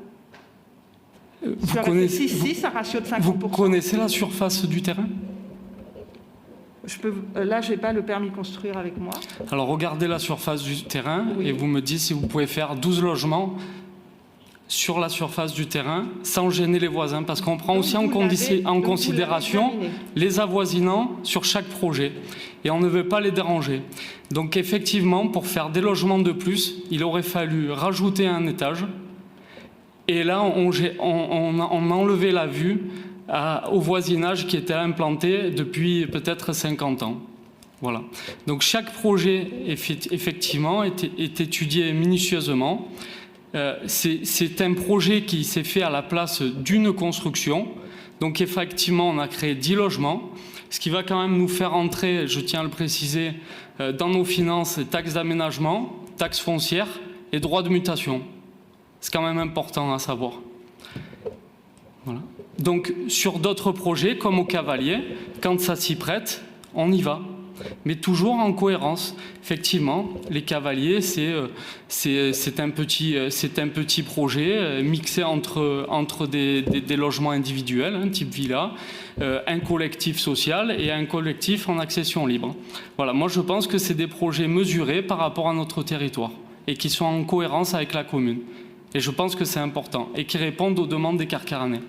Vous connaissez, un ratio de 50%. Vous connaissez la surface du terrain? Là, je n'ai pas le permis construire avec moi. Alors regardez la surface du terrain, oui, et vous me dites si vous pouvez faire 12 logements sur la surface du terrain sans gêner les voisins, parce qu'on prend aussi en considération les avoisinants sur chaque projet et on ne veut pas les déranger. Donc effectivement, pour faire des logements de plus, il aurait fallu rajouter un étage et là on a enlevé la vue au voisinage qui était implanté depuis peut-être 50 ans. Voilà. Donc chaque projet effectivement est étudié minutieusement. C'est un projet qui s'est fait à la place d'une construction. Donc effectivement, on a créé 10 logements, ce qui va quand même nous faire entrer, je tiens à le préciser, dans nos finances, taxes d'aménagement, taxes foncières et droits de mutation. C'est quand même important à savoir. Voilà. Donc sur d'autres projets, comme au Cavalier, quand ça s'y prête, on y va. Mais toujours en cohérence. Effectivement, les Cavaliers, c'est un petit projet mixé entre des logements individuels, type villa, un collectif social et un collectif en accession libre. Voilà, moi je pense que c'est des projets mesurés par rapport à notre territoire et qui sont en cohérence avec la commune. Et je pense que c'est important et qui répondent aux demandes des Carqueranais.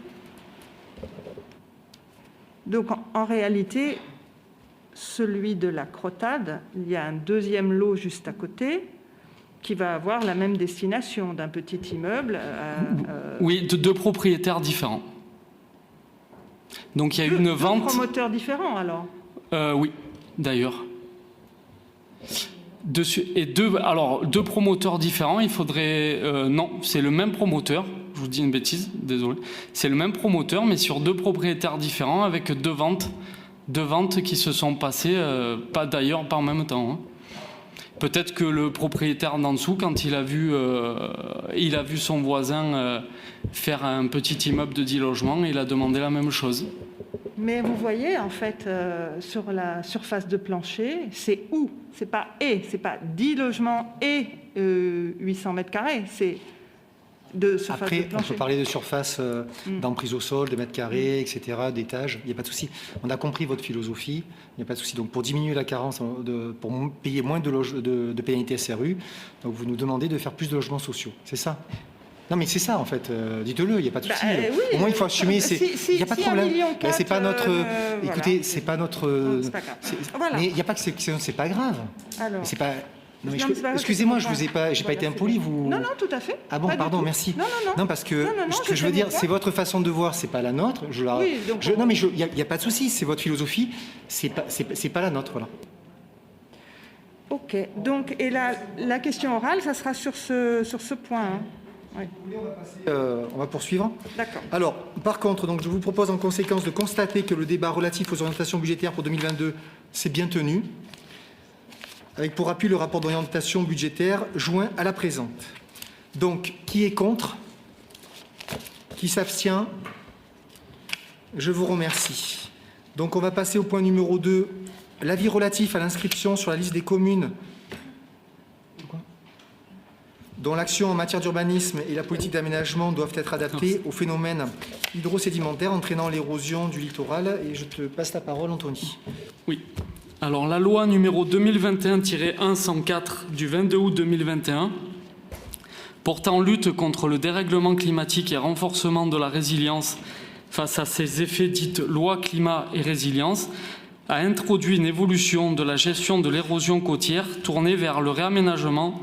Donc en réalité, celui de la Crotade, il y a un deuxième lot juste à côté qui va avoir la même destination d'un petit immeuble. Oui, de deux propriétaires différents. Donc il y a eu une vente. Deux promoteurs différents alors. Oui, d'ailleurs. Deux promoteurs différents, il faudrait... non, c'est le même promoteur, je vous dis une bêtise, désolé. C'est le même promoteur, mais sur deux propriétaires différents avec deux ventes qui se sont passées, pas d'ailleurs par même temps. Hein. Peut-être que le propriétaire d'en dessous, quand il a vu son voisin faire un petit immeuble de 10 logements, il a demandé la même chose. Mais vous voyez, en fait, sur la surface de plancher, c'est où? C'est pas et, c'est pas 10 logements et 800 mètres carrés, c'est de surface Après, de plancher. on peut parler de surface d'emprise au sol, de mètres carrés, etc., d'étages, il n'y a pas de souci. On a compris votre philosophie, il n'y a pas de souci. Donc pour diminuer la carence, pour payer moins de pénalité SRU, donc vous nous demandez de faire plus de logements sociaux, c'est ça? Non mais c'est ça en fait, dites-le, il n'y a pas de souci. Oui, au moins il faut assumer, il n'y a pas de problème. Mais c'est pas notre... écoutez, voilà. c'est pas notre... C'est pas grave. Voilà. Mais il n'y a pas que c'est pas grave. Alors, C'est pas... Non, mais Non, mais c'est pas grave, excusez-moi, c'est j'ai pas été impoli. Vous... Non, tout à fait. Ah bon, Pas du pardon, tout. merci. Non, parce que ce que je veux fais dire, mon c'est point. votre façon de voir, c'est pas la nôtre. Oui, donc non, mais il n'y a pas de souci, c'est votre philosophie, c'est pas la nôtre, voilà. Ok, donc, et la question orale, ça sera sur ce point. Hein. Oui. On va poursuivre. D'accord. Alors, par contre, donc, je vous propose en conséquence de constater que le débat relatif aux orientations budgétaires pour 2022 s'est bien tenu, avec pour appui le rapport d'orientation budgétaire joint à la présente. Donc, qui est contre? Qui s'abstient? Je vous remercie. Donc, on va passer au point numéro 2, l'avis relatif à l'inscription sur la liste des communes dont l'action en matière d'urbanisme et la politique d'aménagement doivent être adaptées aux phénomènes hydrosédimentaires entraînant l'érosion du littoral. Et je te passe la parole, Anthony. Oui. Alors, la loi numéro 2021-104 du 22 août 2021 portant lutte contre le dérèglement climatique et renforcement de la résilience face à ses effets dites loi climat et résilience a introduit une évolution de la gestion de l'érosion côtière tournée vers le réaménagement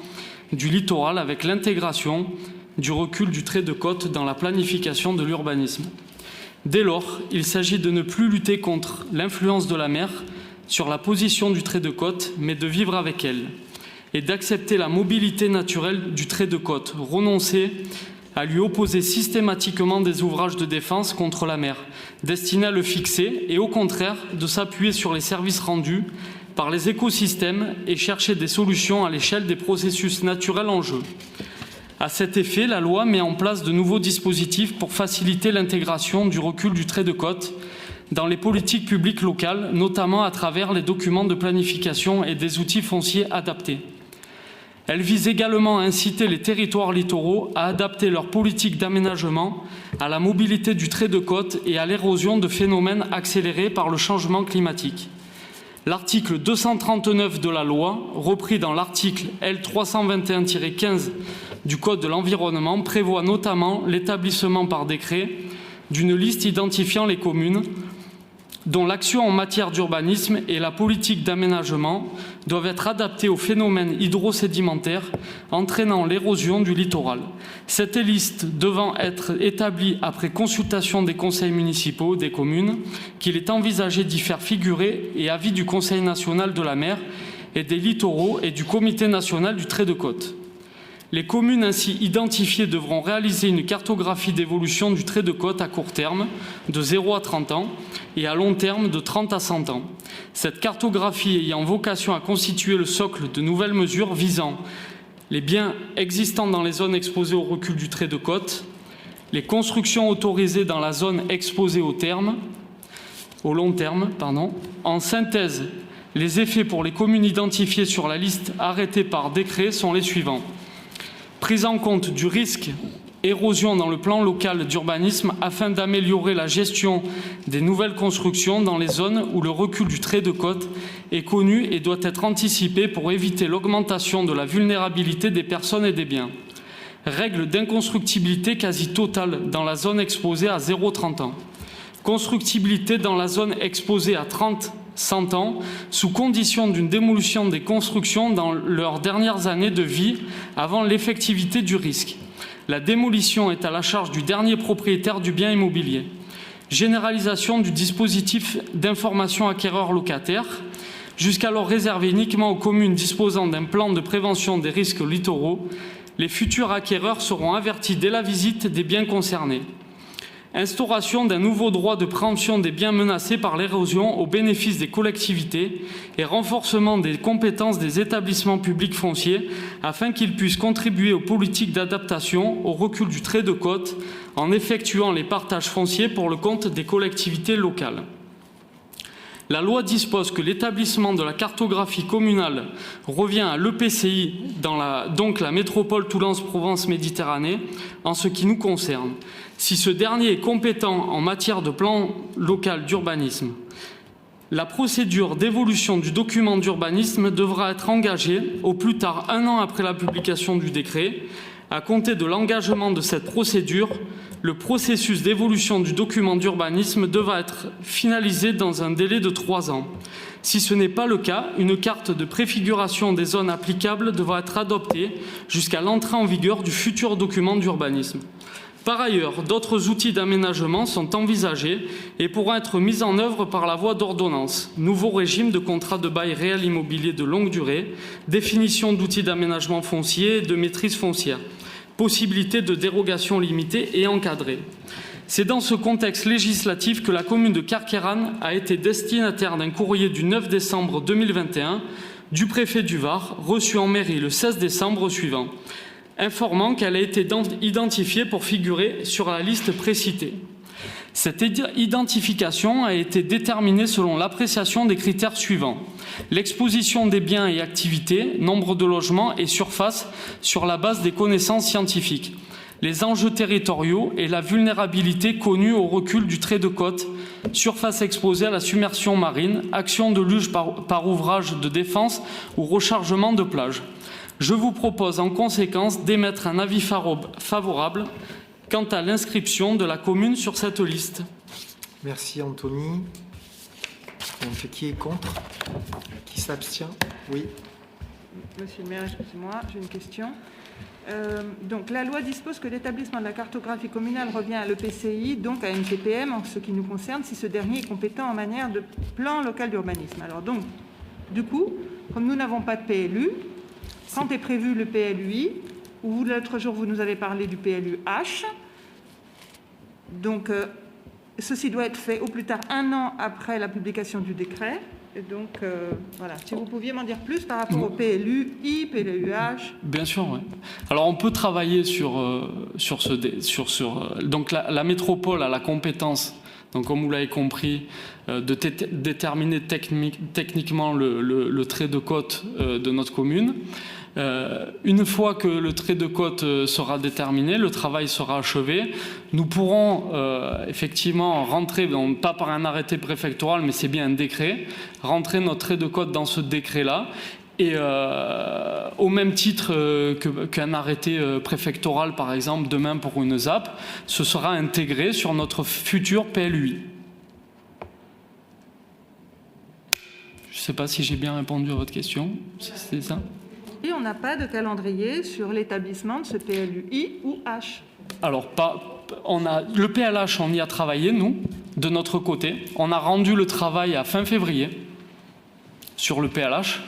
du littoral avec l'intégration du recul du trait de côte dans la planification de l'urbanisme. Dès lors, il s'agit de ne plus lutter contre l'influence de la mer sur la position du trait de côte, mais de vivre avec elle et d'accepter la mobilité naturelle du trait de côte, renoncer à lui opposer systématiquement des ouvrages de défense contre la mer, destinés à le fixer, et au contraire de s'appuyer sur les services rendus par les écosystèmes et chercher des solutions à l'échelle des processus naturels en jeu. À cet effet, la loi met en place de nouveaux dispositifs pour faciliter l'intégration du recul du trait de côte dans les politiques publiques locales, notamment à travers les documents de planification et des outils fonciers adaptés. Elle vise également à inciter les territoires littoraux à adapter leur politique d'aménagement à la mobilité du trait de côte et à l'érosion de phénomènes accélérés par le changement climatique. L'article 239 de la loi, repris dans l'article L321-15 du Code de l'environnement, prévoit notamment l'établissement par décret d'une liste identifiant les communes dont l'action en matière d'urbanisme et la politique d'aménagement doivent être adaptées aux phénomènes hydrosédimentaires entraînant l'érosion du littoral. Cette liste devant être établie après consultation des conseils municipaux des communes, qu'il est envisagé d'y faire figurer et avis du Conseil national de la mer et des littoraux et du Comité national du trait de côte. Les communes ainsi identifiées devront réaliser une cartographie d'évolution du trait de côte à court terme, de 0 à 30 ans, et à long terme, de 30 à 100 ans. Cette cartographie ayant vocation à constituer le socle de nouvelles mesures visant les biens existants dans les zones exposées au recul du trait de côte, les constructions autorisées dans la zone exposée au long terme. En synthèse, les effets pour les communes identifiées sur la liste arrêtée par décret sont les suivants. Prise en compte du risque érosion dans le plan local d'urbanisme afin d'améliorer la gestion des nouvelles constructions dans les zones où le recul du trait de côte est connu et doit être anticipé pour éviter l'augmentation de la vulnérabilité des personnes et des biens. Règle d'inconstructibilité quasi totale dans la zone exposée à 0,30 ans. Constructibilité dans la zone exposée à 100 ans, sous condition d'une démolition des constructions dans leurs dernières années de vie avant l'effectivité du risque. La démolition est à la charge du dernier propriétaire du bien immobilier. Généralisation du dispositif d'information acquéreur-locataire, jusqu'alors réservé uniquement aux communes disposant d'un plan de prévention des risques littoraux. Les futurs acquéreurs seront avertis dès la visite des biens concernés. Instauration d'un nouveau droit de préemption des biens menacés par l'érosion au bénéfice des collectivités et renforcement des compétences des établissements publics fonciers afin qu'ils puissent contribuer aux politiques d'adaptation au recul du trait de côte en effectuant les partages fonciers pour le compte des collectivités locales. La loi dispose que l'établissement de la cartographie communale revient à l'EPCI, donc la métropole Toulon-Provence-Méditerranée, en ce qui nous concerne. Si ce dernier est compétent en matière de plan local d'urbanisme, la procédure d'évolution du document d'urbanisme devra être engagée au plus tard 1 an après la publication du décret. À compter de l'engagement de cette procédure, le processus d'évolution du document d'urbanisme devra être finalisé dans un délai de 3 ans. Si ce n'est pas le cas, une carte de préfiguration des zones applicables devra être adoptée jusqu'à l'entrée en vigueur du futur document d'urbanisme. Par ailleurs, d'autres outils d'aménagement sont envisagés et pourront être mis en œuvre par la voie d'ordonnance. Nouveau régime de contrat de bail réel immobilier de longue durée, définition d'outils d'aménagement foncier et de maîtrise foncière, possibilité de dérogation limitée et encadrée. C'est dans ce contexte législatif que la commune de Carqueiranne a été destinataire d'un courrier du 9 décembre 2021 du préfet du Var, reçu en mairie le 16 décembre suivant, informant qu'elle a été identifiée pour figurer sur la liste précitée. Cette identification a été déterminée selon l'appréciation des critères suivants. L'exposition des biens et activités, nombre de logements et surface sur la base des connaissances scientifiques. les enjeux territoriaux et la vulnérabilité connue au recul du trait de côte, surface exposée à la submersion marine, action de luge par ouvrage de défense ou rechargement de plage. Je vous propose en conséquence d'émettre un avis favorable quant à l'inscription de la commune sur cette liste. Merci Anthony. Donc, qui est contre? Qui s'abstient? Oui. Monsieur le maire, excusez-moi, j'ai une question. Donc, la loi dispose que l'établissement de la cartographie communale revient à l'EPCI, donc à une TPM en ce qui nous concerne, si ce dernier est compétent en matière de plan local d'urbanisme. Alors donc, du coup, comme nous n'avons pas de PLU, quand est prévu le PLUI, ou l'autre jour vous nous avez parlé du PLUH, donc ceci doit être fait au plus tard 1 an après la publication du décret. Et donc, voilà, si vous pouviez m'en dire plus par rapport au PLUI, PLUH. Bien sûr, oui. Alors, on peut travailler donc la métropole a la compétence, donc comme vous l'avez compris, de déterminer techniquement le trait de côte de notre commune. Une fois que le trait de côte sera déterminé, le travail sera achevé, nous pourrons effectivement rentrer, donc pas par un arrêté préfectoral, mais c'est bien un décret, rentrer notre trait de côte dans ce décret-là. Et au même titre qu'un arrêté préfectoral, par exemple, demain pour une ZAP, ce sera intégré sur notre futur PLUI. Je ne sais pas si j'ai bien répondu à votre question, si c'est ça. Et on n'a pas de calendrier sur l'établissement de ce PLUI ou H. Alors, le PLH, on y a travaillé, nous, de notre côté. On a rendu le travail à fin février sur le PLH.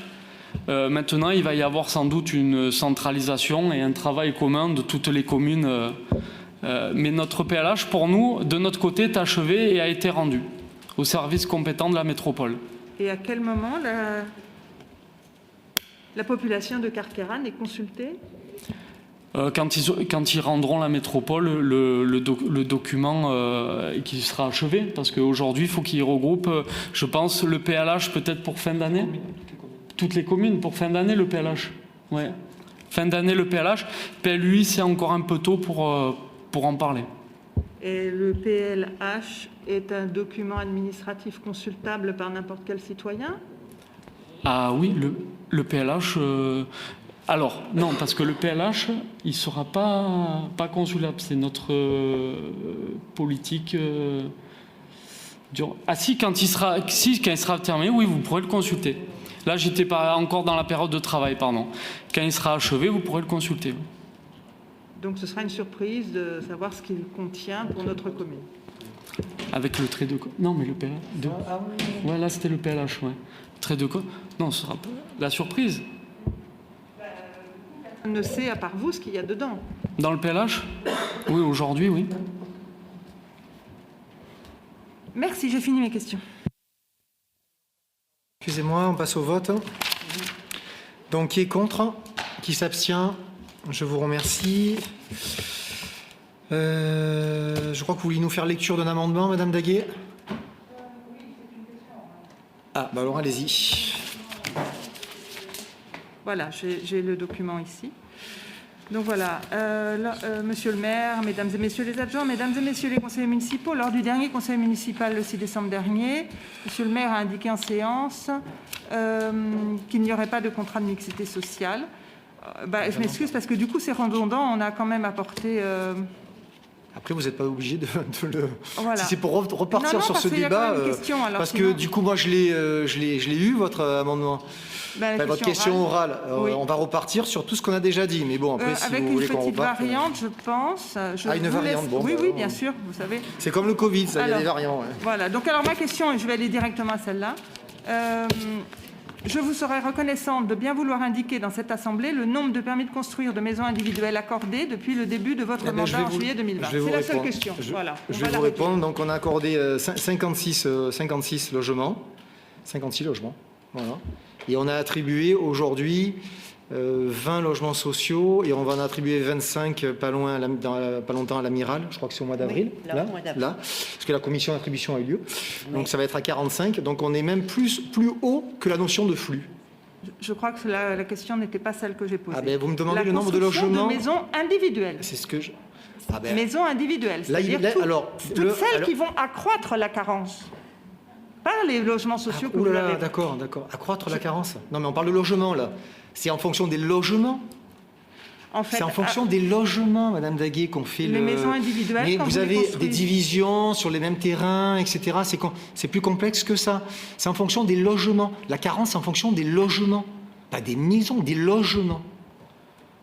Maintenant, il va y avoir sans doute une centralisation et un travail commun de toutes les communes. Mais notre PLH, pour nous, de notre côté, est achevé et a été rendu au service compétent de la métropole. Et à quel moment la population de Carqueiranne est consultée? Quand ils rendront la métropole le document qui sera achevé, parce qu'aujourd'hui, il faut qu'ils regroupent, je pense, le PLH peut-être pour fin d'année. Toutes les communes pour fin d'année, le PLH. Ouais. Fin d'année, le PLH. PLUI, c'est encore un peu tôt pour en parler. Et le PLH est un document administratif consultable par n'importe quel citoyen? Ah oui, le PLH... Alors, non, parce que le PLH, il ne sera pas consulable. C'est notre politique... Ah si, quand il sera terminé, oui, vous pourrez le consulter. Là, j'étais pas encore dans la période de travail, pardon. Quand il sera achevé, vous pourrez le consulter. Donc, ce sera une surprise de savoir ce qu'il contient pour notre commune. Avec le trait de côte. Non, mais le PLH. Ouais, là, c'était le PLH, ouais. Trait de côte. Non, ce sera pas la surprise. On ne sait, à part vous, ce qu'il y a dedans. Dans le PLH? Oui, aujourd'hui, oui. Merci, j'ai fini mes questions. Excusez-moi, on passe au vote. Donc, qui est contre? Qui s'abstient? Je vous remercie. Je crois que vous vouliez nous faire lecture d'un amendement, Madame Daguet. Ah, bah alors allez-y. Voilà, j'ai le document ici. Donc voilà, Monsieur le maire, Mesdames et Messieurs les adjoints, Mesdames et Messieurs les conseillers municipaux, lors du dernier conseil municipal le 6 décembre dernier, Monsieur le maire a indiqué en séance qu'il n'y aurait pas de contrat de mixité sociale. Je m'excuse parce que du coup c'est redondant, on a quand même apporté... Après, vous n'êtes pas obligé de le... Voilà. Si c'est pour repartir sur ce débat, question, alors, parce sinon... que du coup, moi, je l'ai eu, votre amendement. Votre question orale. Oui. On va repartir sur tout ce qu'on a déjà dit. Mais bon, après, si vous voulez qu'on reparte... Avec une petite variante, je pense. Une variante, bon. Oui, oui, bien sûr, vous savez. C'est comme le Covid, ça, il y a des variants. Ouais. Voilà, donc alors ma question, je vais aller directement à celle-là. Je vous serais reconnaissante de bien vouloir indiquer dans cette Assemblée le nombre de permis de construire de maisons individuelles accordés depuis le début de votre mandat en juillet 2020. C'est la seule question. Voilà. Je vais vous répondre. Donc, on a accordé 56 logements. 56 logements. Voilà. Et on a attribué aujourd'hui 20 logements sociaux et on va en attribuer 25 pas longtemps à l'Amiral. Je crois que c'est au mois d'avril. Oui, là, parce que la commission d'attribution a eu lieu. Donc ça va être à 45. Donc on est même plus haut que la notion de flux. Je crois que la question n'était pas celle que j'ai posée. Ah ben vous me demandez le nombre de logements. De maisons individuelles. C'est ce que Ah ben, Maisons individuelles, là, c'est-à-dire toutes celles alors- qui vont accroître la carence. Pas les logements sociaux que Ouh vous là là, avez. d'accord. Accroître la carence. Non, mais on parle de logement, là. C'est en fonction des logements. En fait, C'est en fonction des logements, Madame Daguet, qu'on fait les maisons individuelles, Mais quand vous vous les avez des construisez. divisions sur les mêmes terrains, etc. C'est plus complexe que ça. C'est en fonction des logements. La carence, c'est en fonction des logements. Pas des maisons, des logements.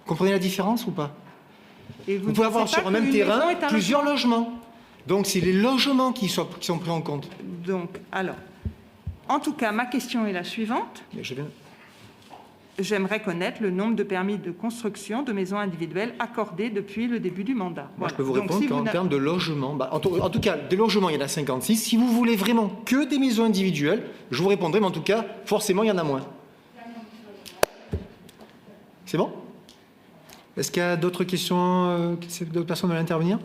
Vous comprenez la différence ou pas? Et Vous pouvez avoir pensez pas sur un même qu'une maison terrain est un plusieurs logements. Donc, c'est les logements qui sont pris en compte. Donc, alors, en tout cas, ma question est la suivante. Mais je viens- J'aimerais connaître le nombre de permis de construction de maisons individuelles accordés depuis le début du mandat. Moi, Voilà. je peux vous Donc, répondre si qu'en vous n'a- termes de logement, en tout cas, des logements, il y en a 56. Si vous voulez vraiment que des maisons individuelles, je vous répondrai, mais en tout cas, forcément, il y en a moins. C'est bon? Est-ce qu'il y a d'autres questions, d'autres personnes veulent intervenir?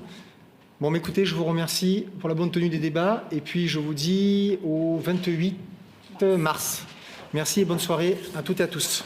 Bon, mais écoutez, je vous remercie pour la bonne tenue des débats, et puis je vous dis au 28 mars. Merci et bonne soirée à toutes et à tous.